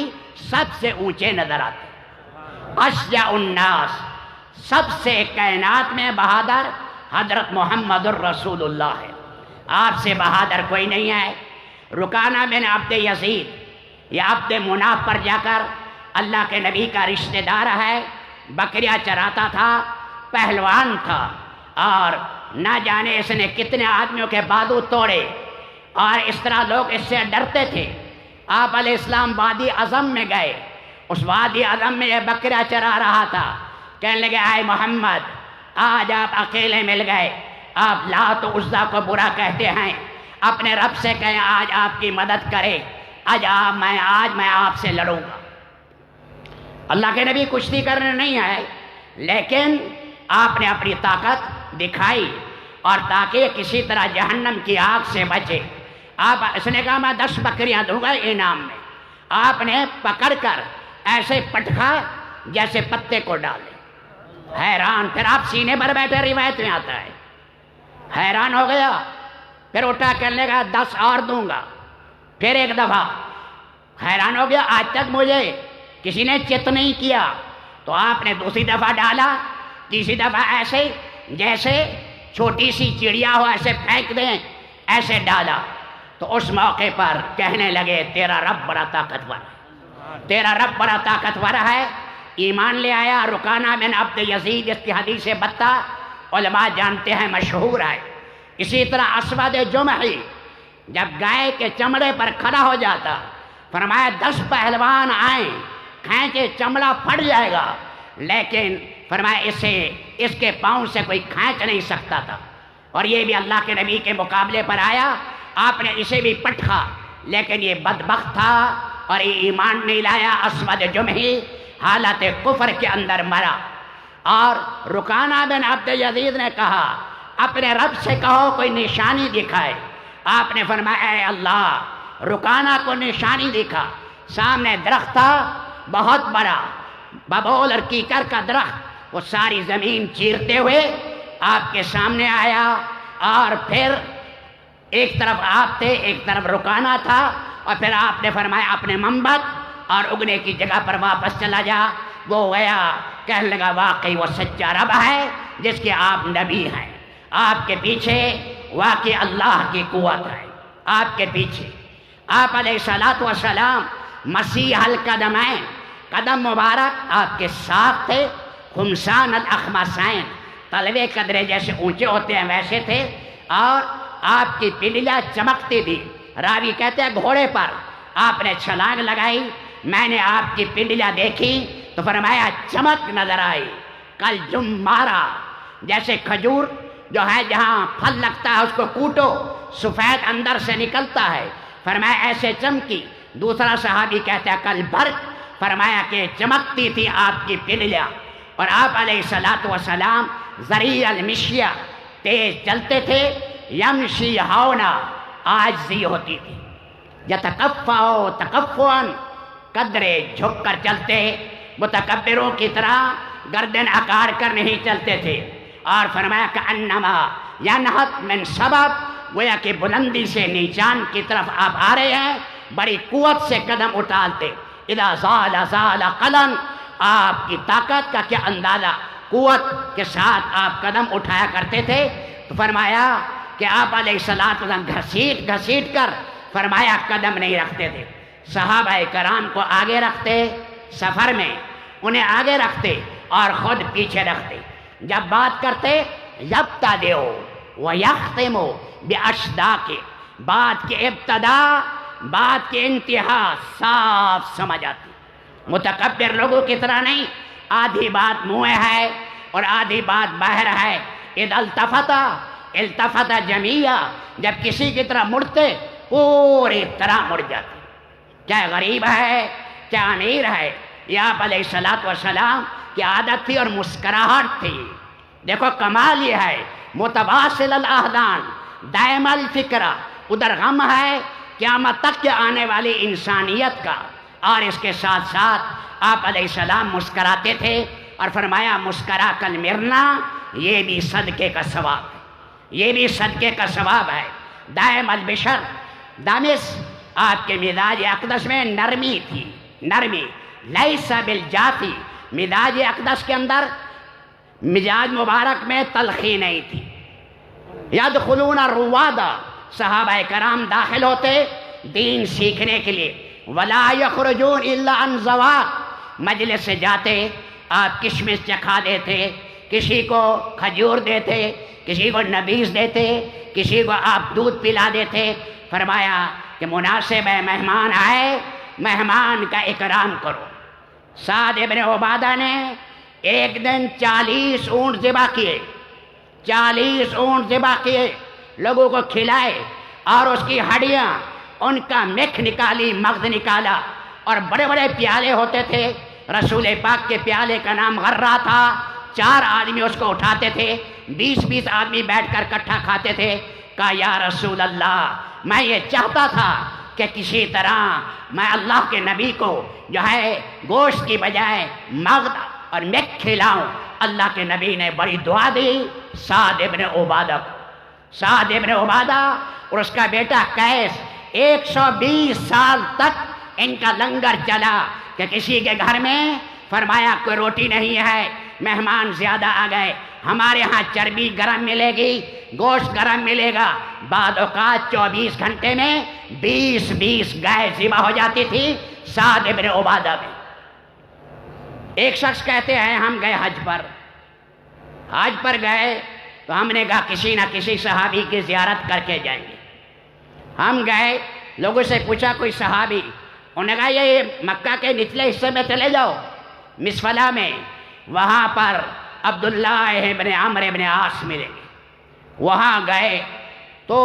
سب سے اونچے نظر آتے۔ اشجع الناس، سب سے کائنات میں بہادر حضرت محمد الرسول اللہ ہے، آپ سے بہادر کوئی نہیں ہے۔ رکانہ بن عبد یزید، یہ عبد مناف پر جا کر اللہ کے نبی کا رشتہ دار ہے، بکریاں چراتا تھا، پہلوان تھا، اور نہ جانے اس نے کتنے آدمیوں کے بازو توڑے، اور اس طرح لوگ اس سے ڈرتے تھے۔ آپ علیہ السلام وادی اعظم میں گئے، اس وادی اعظم میں یہ بکریاں چرا رہا تھا، کہنے لگے اے محمد آج آپ اکیلے مل گئے، آپ لات و عزیٰ کو برا کہتے ہیں، اپنے رب سے کہیں آج آپ کی مدد کرے، آج میں آپ سے لڑوں گا۔ اللہ کے نبی کشتی کرنے نہیں آئے، لیکن آپ نے اپنی طاقت دکھائی، اور تاکہ کسی طرح جہنم کی آگ سے بچے۔ اس نے کہا میں 10 بکریاں دوں گا انعام میں۔ آپ نے پکڑ کر ایسے پٹکا جیسے پتے کو ڈالے، حیران، پھر آپ سینے پر بیٹھے، روایت میں آتا ہے، حیران ہو گیا، پھر اٹھا کر لے گا 10 اور دوں گا، پھر ایک دفعہ حیران ہو گیا، آج تک مجھے کسی نے چت نہیں کیا، تو آپ نے دوسری دفعہ ڈالا، تیسری دفعہ ایسے جیسے چھوٹی سی چڑیا ہو ایسے پھینک دیں، ایسے ڈالا، تو اس موقع پر کہنے لگے تیرا رب بڑا طاقتور ہے، تیرا رب بڑا طاقتور ہے، ایمان لے آیا۔ رکانہ بن عبد یزید، اس کی حدیث بتہ علماء جانتے ہیں، مشہور ہے۔ اسی طرح اسود جمحی جب گائے کے چمڑے پر کھڑا ہو جاتا، فرمایا 10 پہلوان آئیں، کھینچے چمڑا پھٹ جائے گا، لیکن فرمایا اس کے پاؤں سے کوئی کھینچ نہیں سکتا تھا، اور یہ بھی اللہ کے نبی کے مقابلے پر آیا، آپ نے اسے بھی پٹکا، لیکن یہ بدبخت تھا اور یہ ایمان نہیں لایا۔ اسود جمحی حالت کفر کے اندر مرا، اور رکانہ بن عبد یزید نے کہا اپنے رب سے کہو کوئی نشانی دکھائے۔ آپ نے فرمایا اے اللہ، رکانہ کو نشانی دکھا، سامنے درخت تھا بہت بڑا، ببول اور کیکر کا درخت، وہ ساری زمین چیرتے ہوئے آپ کے سامنے آیا، اور پھر ایک طرف آپ تھے، ایک طرف رکانہ تھا، اور پھر آپ نے فرمایا اپنے منبت اور اگنے کی جگہ پر واپس چلا جا۔ وہ گیا، کہنے لگا واقعی وہ سچا رب ہے جس کے آپ نبی ہیں، آپ کے پیچھے واقعی اللہ کی قوت ہے، آپ کے پیچھے۔ آپ علیہ الصلوۃ والسلام مسیح القدمین، قدم مبارک آپ کے ساتھ تھے، خمسان الاخماسین، تلوے قدرے جیسے اونچے ہوتے ہیں ویسے تھے، اور آپ کی پنڈلیاں چمکتی تھی۔ راوی کہتے ہیں گھوڑے پر آپ نے چھلانگ لگائی، میں نے آپ کی پنڈلیاں دیکھی تو فرمایا چمک نظر آئی، کل جم مارا، جیسے کھجور جو ہے جہاں پھل لگتا ہے اس کو کوٹو سفید اندر سے نکلتا ہے، فرمایا ایسے چمکی۔ دوسرا صحابی کہتا ہے کل برق، فرمایا کہ چمکتی تھی آپ کی پنڈلیاں، اور آپ علیہ الصلوۃ والسلام ذریع المشیہ، تیز چلتے تھے، یمشی ہونا، عاجزی ہوتی تھی، یتکفّا تکفّعاً، قدرے جھک کر چلتے، متکبروں کی طرح گردن اکاڑ کر نہیں چلتے تھے، اور فرمایا کہ انما ینہت من سبب، گویا کہ بلندی سے نیچان کی طرف آپ آ رہے ہیں، بڑی قوت سے قدم اٹھالتے، اذا زال زال قلن، آپ کی طاقت کا کیا اندازہ، قوت کے ساتھ آپ قدم اٹھایا کرتے تھے۔ تو فرمایا کہ آپ علیہ السلام گھسیٹ کر فرمایا قدم نہیں رکھتے تھے، صحابہ کرام کو آگے رکھتے، سفر میں انہیں آگے رکھتے اور خود پیچھے رکھتے، جب بات کرتے یبتدئ ویختم باشداق، بات کی ابتدا بات کی انتہا صاف سمجھ آتی، متکبر لوگوں کی طرح نہیں، آدھی بات منہ میں ہے اور آدھی بات باہر ہے۔ اذا التفت جمیعا، جب کسی کی طرح مڑتے پوری طرح مڑ جاتے، چاہے غریب ہے چاہے امیر ہے۔ یہ آپ علیہ السلام کی عادت تھی اور مسکراہٹ تھی۔ دیکھو کمال یہ ہے، متواصل الاحزان دائم الفکرہ، ادھر غم ہے قیامت تک کے آنے والی انسانیت کا، اور اس کے ساتھ ساتھ آپ علیہ السلام مسکراتے تھے اور فرمایا مسکرا کل مرنا، یہ بھی صدقے کا ثواب ہے، یہ بھی صدقے کا ثواب ہے۔ دائم البشر دامس، آپ کے مزاج اقدس میں نرمی تھی، نرمی، لیس بالجافی، مزاج اقدس کے اندر مزاج مبارک میں تلخی نہیں تھی۔ یدخلون روادا، صحابہ کرام داخل ہوتے دین سیکھنے کے لیے، ولا یخرجون الا عن ذواق، مجلس سے جاتے آپ کشمش چکھا دیتے، کسی کو کھجور دیتے، کسی کو نبیذ دیتے، کسی کو آپ دودھ پلا دیتے۔ فرمایا کہ مناسب ہے مہمان آئے، مہمان کا اکرام کرو۔ سعد ابن عبادہ نے ایک دن 40 اونٹ ذبح کیے، 40 اونٹ ذبح کیے، لوگوں کو کھلائے، اور اس کی ہڈیاں، ان کا مکھ نکالی، مغز نکالا، اور بڑے بڑے پیالے ہوتے تھے، رسول پاک کے پیالے کا نام غرہ تھا، 4 آدمی اس کو اٹھاتے تھے، 20 آدمی بیٹھ کر کٹھا کھاتے تھے۔ کہا یا رسول اللہ، میں یہ چاہتا تھا کہ کسی طرح میں اللہ کے نبی کو جو ہے گوشت کی بجائے مغز اور مکھ کھلاؤں۔ اللہ کے نبی نے بڑی دعا دی سعد ابن عبادہ کو۔ سعد ابن عبادہ اور اس کا بیٹا قیس، 120 سال تک ان کا لنگر چلا کہ کسی کے گھر میں فرمایا کوئی روٹی نہیں ہے، مہمان زیادہ آ گئے، ہمارے ہاں چربی گرم ملے گی، گوشت گرم ملے گا۔ بعد اوقات 24 گھنٹے میں 20 گائے ذبح ہو جاتی تھی سعد ابن عبادہ میں۔ ایک شخص کہتے ہیں ہم گئے حج پر گئے تو ہم نے کہا کسی نہ کسی صحابی کی زیارت کر کے جائیں گے۔ ہم گئے، لوگوں سے پوچھا کوئی صحابی، انہوں نے کہا یہ مکہ کے نچلے حصے میں چلے جاؤ، مسفلہ میں، وہاں پر عبداللہ ابن عمرو ابن عاص ملیں گے۔ وہاں گئے تو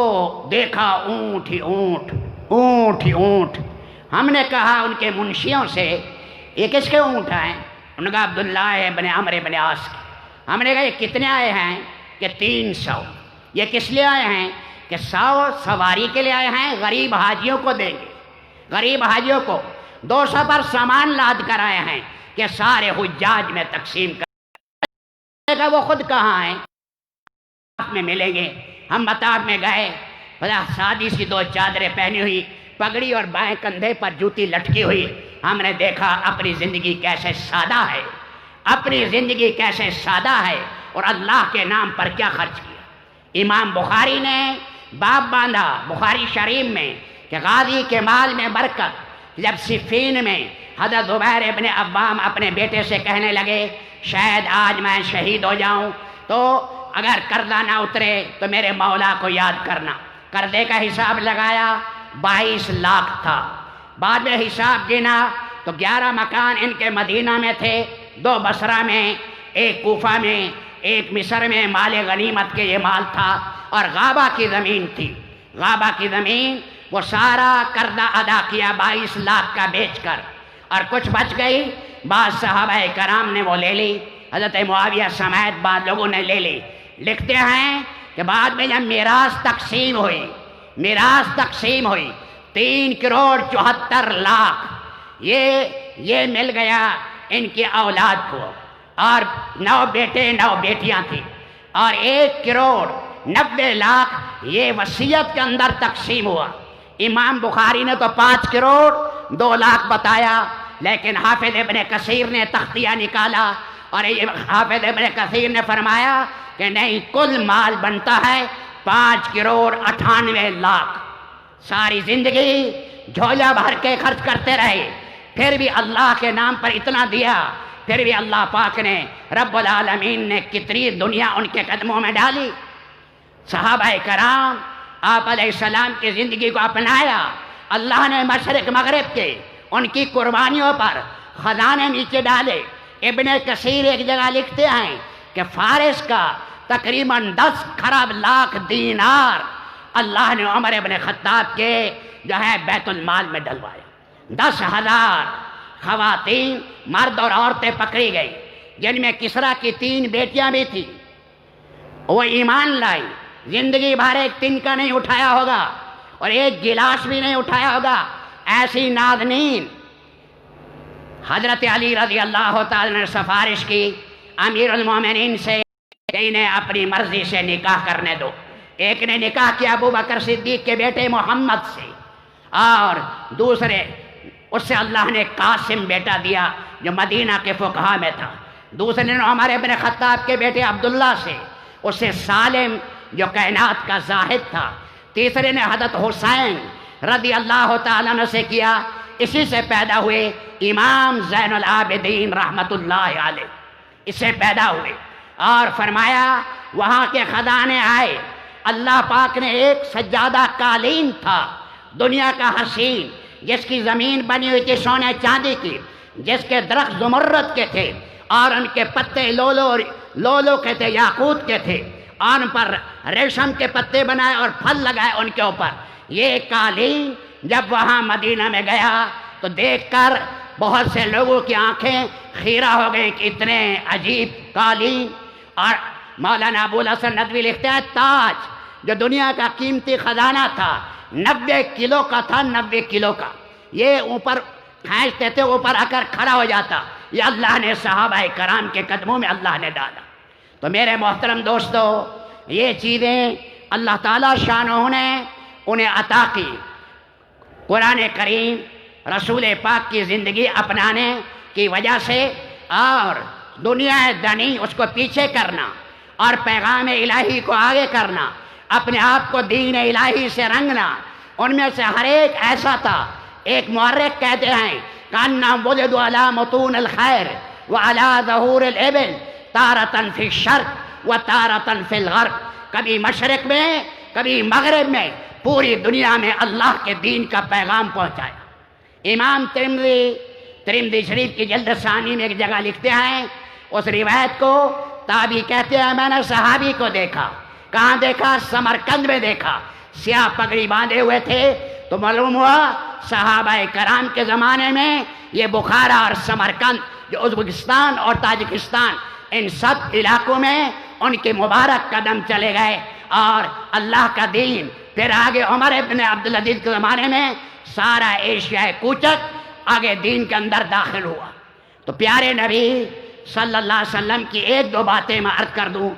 دیکھا اونٹ ہی اونٹ، اونٹ ہی اونٹ۔ ہم نے کہا ان کے منشیوں سے یہ کس کے اونٹ ہیں؟ انہوں نے کہا عبداللہ ابن عمرو ابن عاص کے۔ ہم نے کہا یہ کتنے آئے ہیں؟ کہ 300۔ یہ کس لیے آئے ہیں؟ کہ 100 سواری کے لیے آئے ہیں، غریب حاجیوں کو دیں گے، غریب حاجیوں کو 200 پر سامان لاد کر آئے ہیں کہ سارے حجاج میں تقسیم کر۔ وہ خود کہاں ہیں؟ میں ملیں گے۔ ہم مطاف میں گئے، سادی سی 2 چادریں پہنی ہوئی، پگڑی اور بائیں کندھے پر جوتی لٹکی ہوئی۔ ہم نے دیکھا اپنی زندگی کیسے سادہ ہے، اپنی زندگی کیسے سادہ ہے، اور اللہ کے نام پر کیا خرچ کیا۔ امام بخاری نے باب باندھا بخاری شریف میں کہ غازی کے مال میں برکت۔ جب صفین میں حضرت زبیر ابن عوام اپنے بیٹے سے کہنے لگے شاید آج میں شہید ہو جاؤں، تو اگر قرضہ نہ اترے تو میرے مولا کو یاد کرنا۔ قرضے کا حساب لگایا، 22 لاکھ تھا۔ بعد میں حساب گنا تو 11 مکان ان کے مدینہ میں تھے، 2 بصرہ میں، 1 کوفہ میں، 1 مصر میں، مال غنیمت کے یہ مال تھا، اور غابہ کی زمین تھی۔ غابہ کی زمین وہ سارا قرضہ ادا کیا 22 لاکھ کا بیچ کر، اور کچھ بچ گئی، بعض صحابہ کرام نے وہ لے لی، حضرت معاویہ سمیت بعض لوگوں نے لے لی۔ لکھتے ہیں کہ بعد میں جب میراث تقسیم ہوئی، 3 کروڑ 74 لاکھ یہ مل گیا ان کی اولاد کو، اور 9 بیٹے 9 بیٹیاں تھیں، اور 1 کروڑ 90 لاکھ یہ وصیت کے اندر تقسیم ہوا۔ امام بخاری نے تو 5 کروڑ 2 لاکھ بتایا، لیکن حافظ ابن کثیر نے تختیہ نکالا، اور حافظ ابن کثیر نے فرمایا کہ نہیں، کل مال بنتا ہے 5 کروڑ 98 لاکھ۔ ساری زندگی جھولا بھر کے خرچ کرتے رہے، پھر بھی اللہ کے نام پر اتنا دیا، پھر بھی اللہ پاک نے رب العالمین نے کتنی دنیا ان کے قدموں میں ڈالی۔ صحابہ کرام آپ علیہ السلام کی زندگی کو اپنایا، اللہ نے مشرق مغرب کے ان کی قربانیوں پر خزانے نیچے ڈالے۔ ابن کثیر ایک جگہ لکھتے ہیں کہ فارس کا تقریباً 10 کھرب لاکھ دینار اللہ نے عمر ابن خطاب کے جو ہے بیت المال میں ڈلوایا۔ 10,000 خواتین، مرد اور عورتیں پکڑی گئی، جن میں کسریٰ کی 3 بیٹیاں بھی تھیں۔ وہ ایمان لائی، زندگی بھر ایک تنکا نہیں اٹھایا ہوگا اور ایک گلاس بھی نہیں اٹھایا ہوگا، ایسی نازنین۔ حضرت علی رضی اللہ تعالی نے سفارش کی امیر المومنین سے کہ انہیں اپنی مرضی سے نکاح کرنے دو۔ ایک نے نکاح کیا ابو بکر صدیق کے بیٹے محمد سے، اور دوسرے اس سے اللہ نے قاسم بیٹا دیا جو مدینہ کے فقہاء میں تھا۔ دوسرے نے عمر ابن خطاب کے بیٹے عبداللہ سے، اس سے سالم جو کائنات کا زاہد تھا۔ تیسرے نے حضرت حسین رضی اللہ تعالیٰ عنہ سے کیا، اسی سے پیدا ہوئے امام زین العابدین رحمت اللہ علیہ، اس سے پیدا ہوئے۔ اور فرمایا وہاں کے خزانے آئے، اللہ پاک نے ایک سجادہ قالین تھا دنیا کا حسین، جس کی زمین بنی ہوئی تھی سونے چاندی کی، جس کے درخت زمرد کے تھے اور ان کے پتے لولو کے تھے، یاقوت کے تھے، اور ان پر ریشم کے پتے بنائے اور پھل لگائے ان کے اوپر۔ یہ قالین جب وہاں مدینہ میں گیا تو دیکھ کر بہت سے لوگوں کی آنکھیں خیرہ ہو گئیں کہ اتنے عجیب قالین۔ اور مولانا ابو الحسن ندوی لکھتے ہیں تاج جو دنیا کا قیمتی خزانہ تھا 90 کلو کا تھا، 90 کلو کا، یہ اوپر کھینچتے تھے، اوپر آ کر کھڑا ہو جاتا، یہ اللہ نے صحابہ کرام کے قدموں میں اللہ نے ڈالا۔ تو میرے محترم دوستو، یہ چیزیں اللہ تعالیٰ شانہ نے انہیں عطا کی۔ قرآن کریم رسول پاک کی زندگی اپنانے کی وجہ سے اور دنیا دنی اس کو پیچھے کرنا اور پیغام الہی کو آگے کرنا، اپنے آپ کو دین الہی سے رنگنا، ان میں سے ہر ایک ایسا تھا۔ ایک مورخ کہتے ہیں کاننا ولد علی متون الخیر وعلی ظہور الابل تارتن فی الشرق و تارتن فی الغرب، کبھی مشرق میں کبھی مغرب میں پوری دنیا میں اللہ کے دین کا پیغام پہنچایا۔ امام ترمذی شریف کی جلد ثانی میں ایک جگہ لکھتے ہیں، اس روایت کو تابعی کہتے ہیں میں نے صحابی کو دیکھا۔ کہاں دیکھا؟ سمرقند میں دیکھا، سیاہ پگڑی باندھے ہوئے تھے۔ تو معلوم ہوا صحابہ کرام کے زمانے میں یہ بخارا اور سمرقند جو ازبکستان اور تاجکستان، ان سب علاقوں میں ان کے مبارک قدم چلے گئے، اور اللہ کا دین پھر آگے عمر ابن عبدالعزیز کے زمانے میں سارا ایشیا کوچک آگے دین کے اندر داخل ہوا۔ تو پیارے نبی صلی اللہ علیہ وسلم کی ایک دو باتیں میں عرض کر دوں۔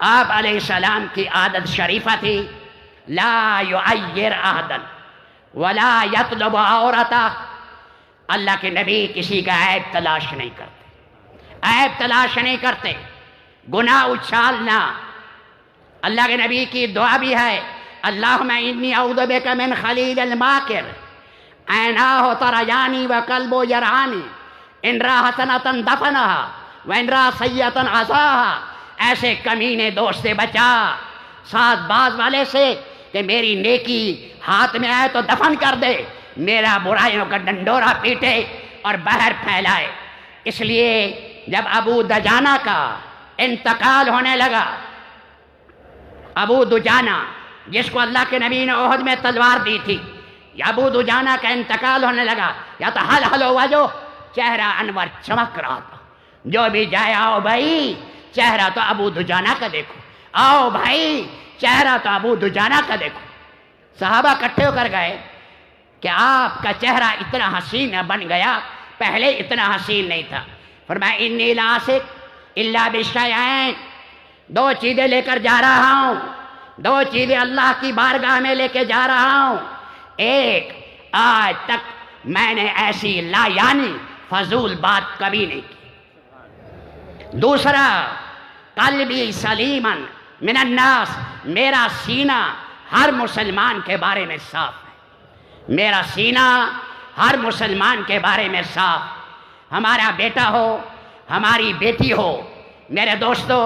آپ علیہ السلام کی عادت شریفہ تھی لا یعیر احدا ولا یطلب عورتہ، اللہ کے نبی کسی کا عیب تلاش نہیں کرتے، عیب تلاش نہیں کرتے، گناہ اچھالنا۔ اللہ کے نبی کی دعا بھی ہے اللہم انی اعوذ بک من خلیل الماکر عیناہ ترجانی وقلب یرعانی ان را حسنۃ دفنہا وان را سیئۃ عصاہا، ایسے کمینے دوست سے بچا، ساتھ باز والے سے کہ میری نیکی ہاتھ میں آئے تو دفن کر دے، میرا برائیوں کا ڈنڈورا پیٹے اور بہر پھیلائے۔ اس لیے جب ابو دجانہ کا انتقال ہونے لگا، ابو دجانہ جس کو اللہ کے نبی نے احد میں تلوار دی تھی، ابو دجانہ کا انتقال ہونے لگا، یا تو حل وجہ، چہرہ انور چمک رہا تھا۔ جو بھی جائے آؤ بھائی چہرہ تو ابو دجانہ کا دیکھو، آؤ بھائی چہرہ تو ابو دجانہ کا دیکھو۔ صحابہ اکٹھے ہو کر گئے کہ آپ کا چہرہ اتنا حسین بن گیا، پہلے اتنا حسین نہیں تھا۔ فرمایا انی لعاشق الا بشیئین، 2 چیزیں لے کر جا رہا ہوں، 2 چیزیں اللہ کی بارگاہ میں لے کے جا رہا ہوں۔ ایک، آج تک میں نے ایسی لا یعنی فضول بات کبھی نہیں کی۔ دوسرا، قلبی سلیمن من الناس، میرا سینہ ہر مسلمان کے بارے میں صاف ہے، میرا سینہ ہر مسلمان کے بارے میں صاف۔ ہمارا بیٹا ہو، ہماری بیٹی ہو، میرے دوستو،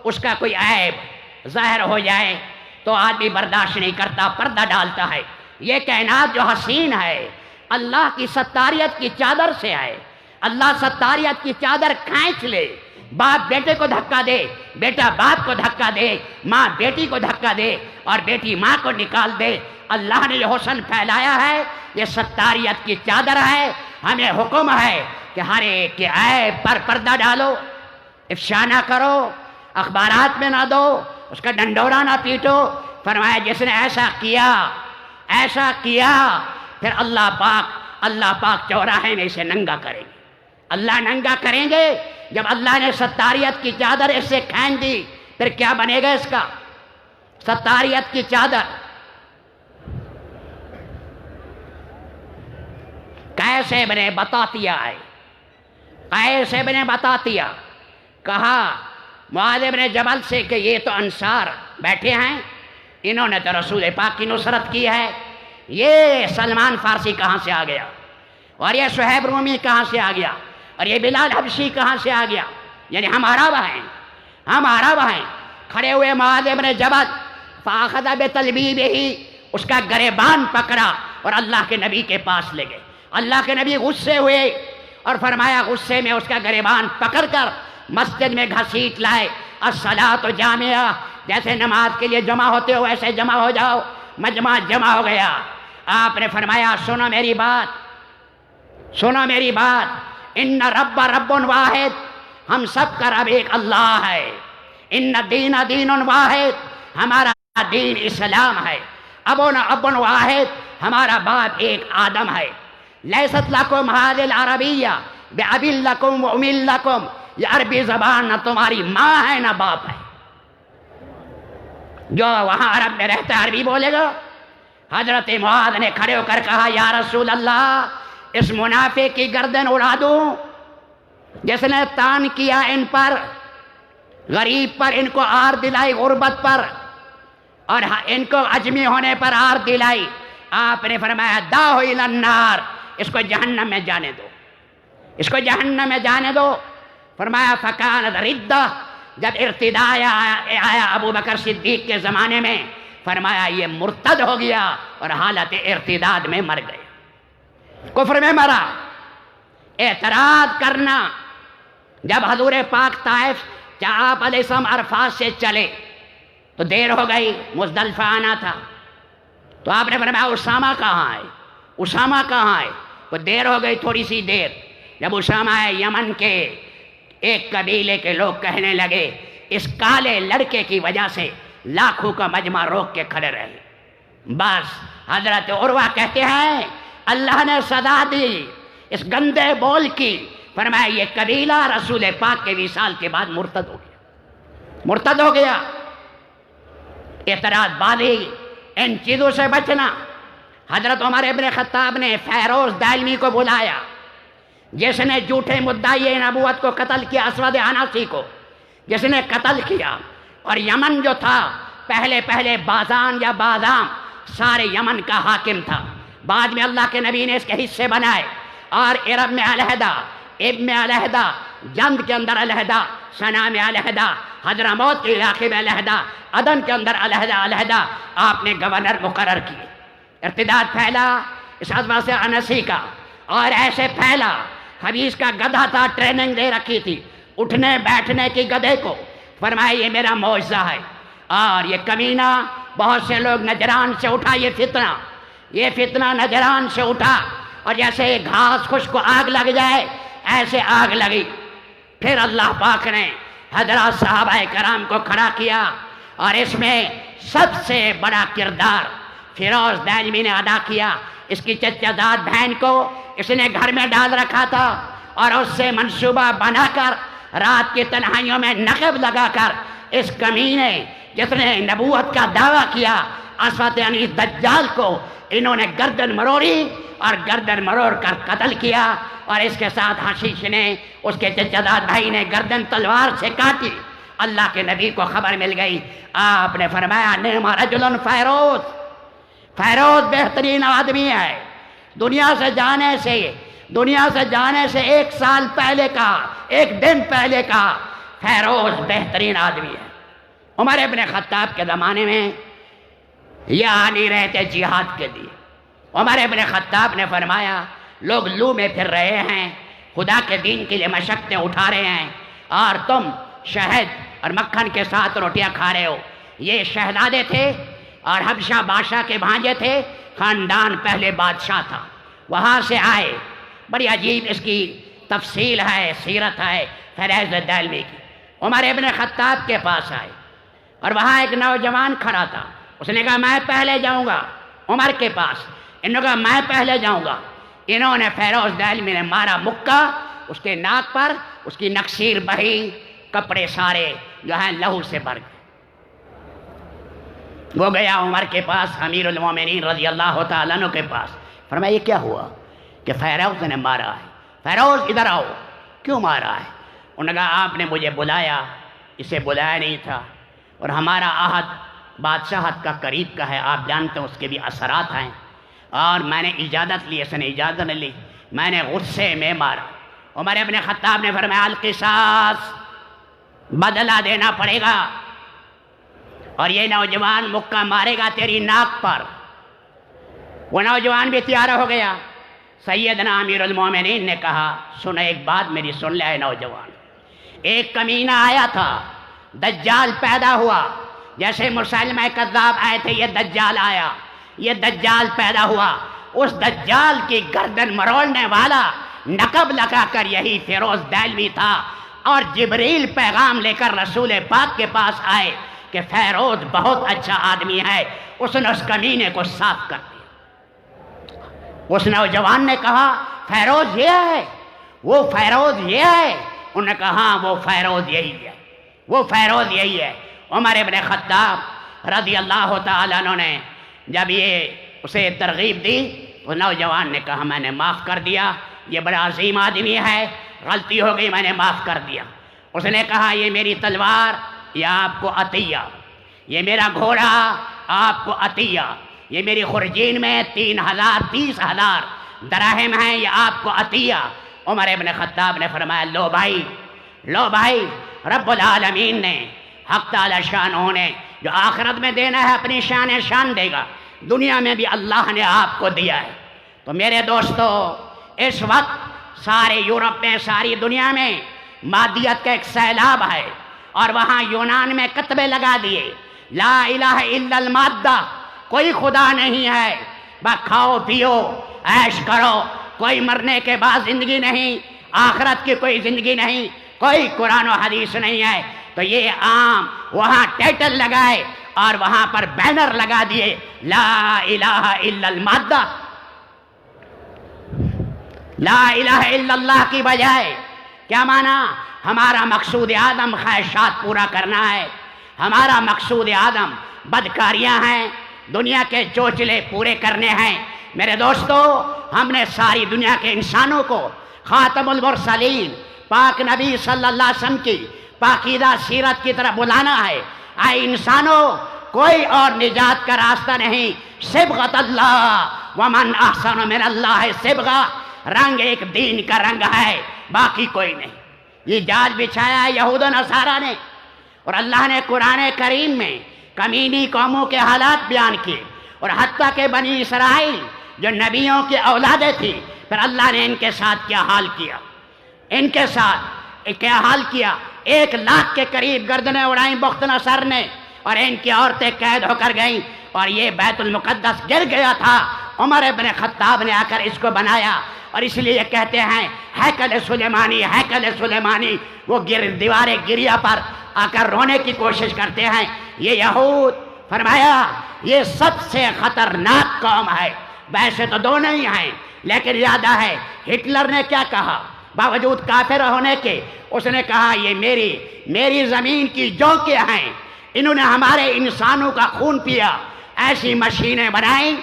اس کا کوئی عیب ظاہر ہو جائے تو آدمی برداشت نہیں کرتا، پردہ ڈالتا ہے۔ یہ کائنات جو حسین ہے اللہ کی ستاریت کی چادر سے ہے، اللہ ستاریت کی چادر کھینچ لے، باپ بیٹے کو دھکا دے، بیٹا باپ کو دھکا دے، ماں بیٹی کو دھکا دے اور بیٹی ماں کو نکال دے۔ اللہ نے یہ حسن پھیلایا ہے، یہ ستاریت کی چادر ہے۔ ہمیں حکم ہے کہ ہر ایک کے عیب پر پردہ ڈالو، افشا نہ کرو، اخبارات میں نہ دو، اس کا ڈنڈورا نہ پیٹو۔ فرمایا جس نے ایسا کیا پھر اللہ پاک چوراہے میں اسے ننگا کریں گے۔ اللہ ننگا کریں گے۔ جب اللہ نے ستاریت کی چادر اس سے کھینچ دی پھر کیا بنے گا اس کا؟ ستاریت کی چادر قیس ابن بطاتیہ ہے، قیس ابن بطاتیہ کہا معاذ ابن جبل سے کہ یہ تو انصار بیٹھے ہیں، انہوں نے تو رسول پاک کی نصرت کی ہے، یہ سلمان فارسی کہاں سے آ گیا، اور یہ صہیب رومی کہاں سے آ گیا، اور یہ بلال حبشی کہاں سے آ گیا؟ یعنی ہمارا بھائی کھڑے ہوئے معاذ ابن جبل فاخذ بتلبیبہ، اس کا گریبان پکڑا اور اللہ کے نبی کے پاس لے گئے۔ اللہ کے نبی غصے ہوئے اور فرمایا غصے میں اس کا گریبان پکڑ کر مسجد میں گھسیٹ لائے۔ الصلاۃ جامعہ، جیسے نماز کے لیے جمع ہوتے ہو ایسے جمع ہو جاؤ۔ مجمع جمع ہو گیا۔ آپ نے فرمایا سنو میری بات، ان رب واحد، ہم سب کا رب ایک اللہ ہے۔ ان دین واحد، ہمارا دین اسلام ہے۔ اب واحد، ہمارا باپ ایک آدم ہے۔ لیست لکم هذه العربیہ بأبی لکم و امی لکم، یہ عربی زبان نہ تمہاری ماں ہے نہ باپ ہے۔ جو وہاں عرب میں رہتا ہے عربی بولے گا۔ حضرت معاذ نے کھڑے ہو کر کہا یا رسول اللہ، اس منافق کی گردن اڑا دوں جس نے تان کیا ان پر، غریب پر ان کو آر دلائی، غربت پر، اور ان کو عجمی ہونے پر آر دلائی۔ آپ نے فرمایا دعو الی النار، اس کو جہنم میں جانے دو، فرمایا فکانت ردہ، جب ارتداد آیا ابو بکر صدیق کے زمانے میں، فرمایا یہ مرتد ہو گیا اور حالت ارتداد میں مر گئے، کفر میں مرا۔ اعتراض کرنا، جب حضور پاک طائف آپ علیہ السلام عرفات سے چلے تو دیر ہو گئی، مزدلفہ آنا تھا، تو آپ نے فرمایا اسامہ کہاں ہے؟ وہ دیر ہو گئی، تھوڑی سی دیر۔ جب اسامہ ہے، یمن کے ایک قبیلے کے لوگ کہنے لگے اس کالے لڑکے کی وجہ سے لاکھوں کا مجمع روک کے کھڑے رہے۔ بس حضرت عروہ کہتے ہیں اللہ نے سزا دی اس گندے بول کی، فرمایا یہ قبیلہ رسول پاک کے وصال کے بعد مرتد ہو گیا۔ اعتراض بازی، ان چیزوں سے بچنا۔ حضرت عمر ابن خطاب نے فیروز دائلمی کو بلایا، جس نے جھوٹے مدعی نبوت کو قتل کیا، اسود عناسی کو جس نے قتل کیا، اور یمن جو تھا پہلے بازان یا بازام سارے یمن کا حاکم تھا، بعد میں اللہ کے نبی نے اس کے حصے بنائے، اور عرب میں علیحدہ، اب میں علیحدہ، جند کے اندر علیحدہ، سنا میں علیحدہ، حضرموت کے علاقے میں علیحدہ، عدن کے اندر علیحدہ آپ نے گورنر مقرر کیے۔ ارتداد پھیلا اس حضرت سے انسی کا، اور ایسے پھیلا، خبیث کا گدھا تھا، ٹریننگ دے رکھی تھی اٹھنے بیٹھنے کی گدھے کو، فرمایا یہ میرا معجزہ ہے۔ اور یہ کمینہ بہت سے لوگ نجران سے اٹھا، یہ فتنہ نجران سے اٹھا، اور جیسے گھاس خشک کو آگ لگ جائے ایسے آگ لگی۔ پھر اللہ پاک نے حضرات صحابہ کرام کو کھڑا کیا، اور اس میں سب سے بڑا کردار فیروز دائلمی نے ادا کیا۔ اس کی چچا زاد بہن کو اس نے گھر میں ڈال رکھا تھا، اور اس سے منصوبہ بنا کر رات کی تنہائیوں میں نقب لگا کر اس کمینے جس نے نبوت کا دعویٰ کیا اسود یعنی دجال کو انہوں نے گردن مروڑی، اور گردن مروڑ کر قتل کیا، اور اس کے ساتھ حشیش نے اس کے چچا زاد بھائی نے گردن تلوار سے کاٹی۔ اللہ کے نبی کو خبر مل گئی، آپ نے فرمایا نعم رجل فیروز بہترین آدمی ہے، دنیا سے جانے سے ایک سال پہلے کا، ایک دن پہلے کا فیروز بہترین آدمی ہے۔ عمر ابن خطاب کے زمانے میں یہ آ نہیں رہے تھے جہاد کے لیے۔ عمر ابن خطاب نے فرمایا لوگ لو میں پھر رہے ہیں، خدا کے دین کے لیے مشقتیں اٹھا رہے ہیں اور تم شہد اور مکھن کے ساتھ روٹیاں کھا رہے ہو۔ یہ شہزادے تھے اور حبشہ بادشاہ کے بھانجے تھے، خاندان پہلے بادشاہ تھا، وہاں سے آئے۔ بڑی عجیب اس کی تفصیل ہے، سیرت ہے فیروز دہلوی کی۔ عمر ابن خطاب کے پاس آئے اور وہاں ایک نوجوان کھڑا تھا، اس نے کہا میں پہلے جاؤں گا عمر کے پاس، انہوں نے کہا میں پہلے جاؤں گا۔ انہوں نے فیروز دہلوی نے مارا مکہ اس کے ناک پر، اس کی نکسیر بہی، کپڑے سارے جو ہیں لہو سے بھر گئے۔ وہ گیا عمر کے پاس، امیر المومنین رضی اللہ تعالیٰ عنہ کے پاس، فرمایا یہ کیا ہوا کہ فیروز نے مارا ہے؟ فیروز ادھر آؤ، کیوں مارا ہے؟ انہوں نے کہا آپ نے مجھے بلایا، اسے بلایا نہیں تھا، اور ہمارا عہد بادشاہت کا قریب کا ہے، آپ جانتے ہیں اس کے بھی اثرات ہیں، اور میں نے اجازت لی، اس نے اجازت نہیں لی، میں نے غصے میں مارا۔ عمر ابن خطاب نے فرمایا القصاص، بدلہ دینا پڑے گا، اور یہ نوجوان مکہ مارے گا تیری ناک پر۔ وہ نوجوان بھی تیار ہو گیا۔ سیدنا امیر المومنین نے کہا سنو ایک بات میری سن لے اے نوجوان، ایک کمینہ آیا تھا، دجال پیدا ہوا، جیسے مسلمہ کذاب آئے تھے یہ دجال آیا، یہ دجال پیدا ہوا، اس دجال کی گردن مروڑنے والا نقب لگا کر یہی فیروز دہلوی تھا، اور جبریل پیغام لے کر رسول پاک کے پاس آئے کہ فیروز بہت اچھا آدمی ہے، اس نے اس کمینے کو صاف کر دیا۔ اس نوجوان نے کہا فیروز یہ ہے، وہ فیروز یہ ہے؟ انہوں نے کہا ہاں وہ فیروز یہی ہے، وہ فیروز یہی ہے۔ عمر ابن خطاب رضی اللہ تعالیٰ عنہ نے جب یہ اسے ترغیب دی، وہ نوجوان نے کہا میں نے معاف کر دیا، یہ بڑا عظیم آدمی ہے، غلطی ہو گئی میں نے معاف کر دیا۔ اس نے کہا یہ میری تلوار یہ آپ کو عطیہ، یہ میرا گھوڑا آپ کو عطیہ، یہ میری خرجین میں 30,000 دراہم ہیں، یہ آپ کو عطیہ۔ عمر ابن خطاب نے فرمایا لو بھائی، لو بھائی، رب العالمین نے حق تعالی شانہ نے جو آخرت میں دینا ہے اپنی شان دے گا، دنیا میں بھی اللہ نے آپ کو دیا ہے۔ تو میرے دوستو اس وقت سارے یورپ میں، ساری دنیا میں مادیت کا ایک سیلاب ہے، اور وہاں یونان میں کتبے لگا دیے لا الہ الا المادہ، کوئی خدا نہیں ہے، بس کھاؤ پیو عیش کرو، کوئی مرنے کے بعد زندگی نہیں، آخرت کی کوئی زندگی نہیں، کوئی قرآن و حدیث نہیں ہے۔ تو یہ عام وہاں ٹائٹل لگائے اور وہاں پر بینر لگا دیے لا الہ الا المادہ، لا الہ الا اللہ کی بجائے کیا مانا؟ ہمارا مقصود آدم خواہشات پورا کرنا ہے، ہمارا مقصود آدم بدکاریاں ہیں، دنیا کے چوچلے پورے کرنے ہیں۔ میرے دوستو ہم نے ساری دنیا کے انسانوں کو خاتم المرسلین پاک نبی صلی اللہ علیہ وسلم کی پاکیزہ سیرت کی طرف بلانا ہے۔ اے انسانوں، کوئی اور نجات کا راستہ نہیں، صبغۃ اللہ ومن احسن من اللہ صبغہ، رنگ ایک دین کا رنگ ہے، باقی کوئی نہیں۔ یہ جال بچھایا ہے یہود و نصارہ نے، اور اللہ نے قرآن کریم میں کمینی قوموں کے حالات بیان کیے، اور حتیٰ کہ بنی اسرائیل جو نبیوں کی اولادیں تھیں، پھر اللہ نے ان کے ساتھ کیا حال کیا، ان کے ساتھ کیا حال کیا۔ 1,00,000 کے قریب گردنیں اڑائیں بخت نصر نے، اور ان کی عورتیں قید ہو کر گئیں، اور یہ بیت المقدس گر گیا تھا۔ عمر ابن خطاب نے آ کر اس کو بنایا، اور اس لیے کہتے ہیں ہیکل سلیمانی، ہیکل سلیمانی۔ وہ دیوارے گریا پر آ کر رونے کی کوشش کرتے ہیں۔ یہ یہود فرمایا یہ سب سے خطرناک قوم ہے، ویسے تو دونوں ہی ہیں لیکن زیادہ ہے۔ ہٹلر نے کیا کہا باوجود کافر ہونے کے؟ اس نے کہا یہ میری زمین کی جوکیں ہیں، انہوں نے ہمارے انسانوں کا خون پیا، ایسی مشینیں بنائیں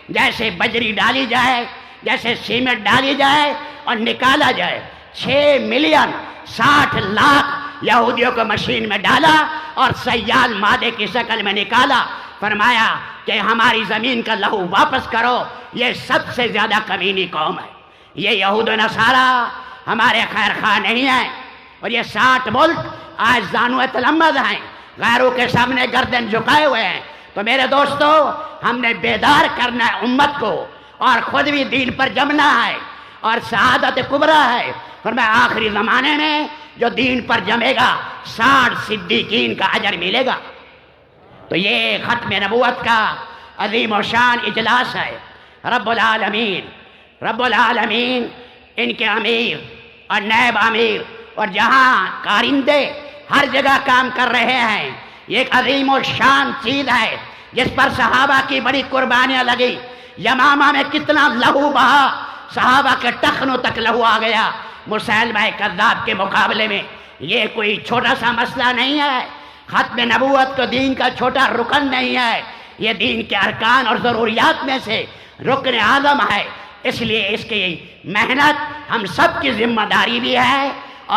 جیسے بجری ڈالی جائے، جیسے سیمنٹ ڈالی جائے اور نکالا جائے۔ 6,60,00,000 یہودیوں کو مشین میں ڈالا اور سیال مادے کی شکل میں نکالا۔ فرمایا کہ ہماری زمین کا لہو واپس کرو۔ یہ سب سے زیادہ کمینی قوم ہے۔ یہ یہود و نصارہ ہمارے خیر خواہ نہیں ہیں، اور یہ 60 ملک آج زانو تلمذ ہیں، غیروں کے سامنے گردن جھکائے ہوئے ہیں۔ تو میرے دوستو ہم نے بیدار کرنا ہے امت کو، اور خود بھی دین پر جمنا ہے، اور سعادت کبریٰ ہے۔ فرمایا آخری زمانے میں جو دین پر جمے گا 60 صدیقین کا اجر ملے گا۔ تو یہ ختم نبوت کا عظیم و شان اجلاس ہے۔ رب العالمین ان کے امیر اور نائب امیر اور جہاں کارندے ہر جگہ کام کر رہے ہیں، یہ ایک عظیم و شان چیز ہے جس پر صحابہ کی بڑی قربانیاں لگی۔ یمامہ میں کتنا لہو بہا، صحابہ کے ٹخنوں تک لہو آ گیا مسیلمہ کذاب کے مقابلے میں۔ یہ کوئی چھوٹا سا مسئلہ نہیں ہے، ختم نبوت تو دین کا چھوٹا رکن نہیں ہے، یہ دین کے ارکان اور ضروریات میں سے رکن اعظم ہے۔ اس لیے اس کی محنت ہم سب کی ذمہ داری بھی ہے،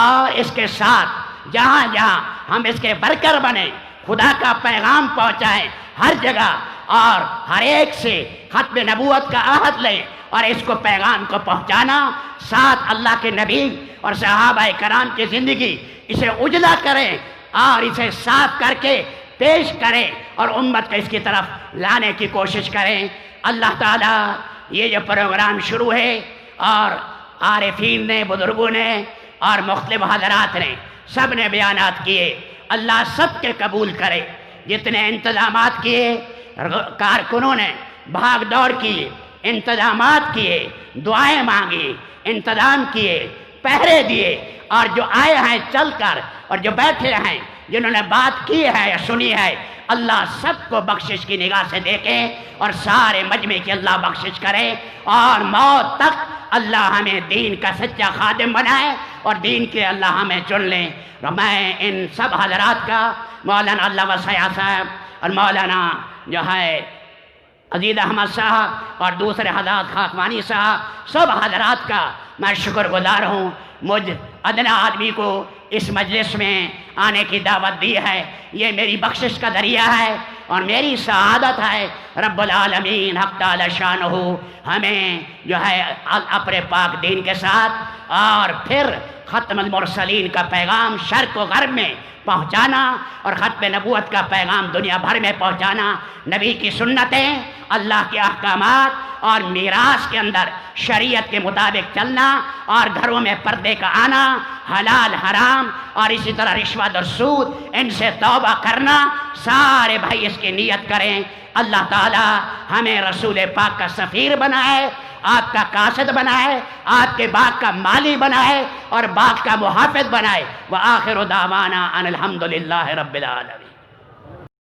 اور اس کے ساتھ جہاں جہاں ہم اس کے ورکر بنیں، خدا کا پیغام پہنچائیں ہر جگہ، اور ہر ایک سے ختم نبوت کا عہد لیں اور اس کو پیغام کو پہنچانا، ساتھ اللہ کے نبی اور صحابہ کرام کی زندگی اسے اجلا کریں اور اسے صاف کر کے پیش کریں اور امت کو اس کی طرف لانے کی کوشش کریں۔ اللہ تعالیٰ یہ جو پروگرام شروع ہے، اور عارفین نے، بزرگوں نے اور مختلف حضرات نے سب نے بیانات کیے، اللہ سب کے قبول کرے۔ جتنے انتظامات کیے، کارکنوں نے بھاگ دوڑ کی، انتظامات کیے، دعائیں مانگی، انتظام کیے، پہرے دیے، اور جو آئے ہیں چل کر اور جو بیٹھے ہیں جنہوں نے بات کی ہے یا سنی ہے، اللہ سب کو بخشش کی نگاہ سے دیکھے اور سارے مجمع کی اللہ بخشش کرے، اور موت تک اللہ ہمیں دین کا سچا خادم بنائے اور دین کے اللہ ہمیں چن لیں۔ میں ان سب حضرات کا، مولانا اللہ وسیع صاحب اور مولانا جو ہے عزیز احمد صاحب اور دوسرے حضرات خاکوانی صاحب، سب حضرات کا میں شکر گزار ہوں، مجھ ادنا آدمی کو اس مجلس میں آنے کی دعوت دی ہے۔ یہ میری بخشش کا ذریعہ ہے اور میری سعادت ہے۔ رب العالمین حق تعالی شانہ ہمیں جو ہے اپنے پاک دین کے ساتھ، اور پھر ختم المرسلین کا پیغام شرق و غرب میں پہنچانا، اور ختم نبوت کا پیغام دنیا بھر میں پہنچانا، نبی کی سنتیں، اللہ کے احکامات اور میراث کے اندر شریعت کے مطابق چلنا، اور گھروں میں پردے کا آنا، حلال حرام اور اسی طرح رشوت اور سود، ان سے توبہ کرنا، سارے بھائی اس کی نیت کریں۔ اللہ تعالی ہمیں رسول پاک کا سفیر بنائے، آپ کا قاصد بنائے، آپ کے باغ کا مالی بنائے اور باغ کا محافظ بنائے۔ وآخر دعوانا ان الحمدللہ رب العالمین۔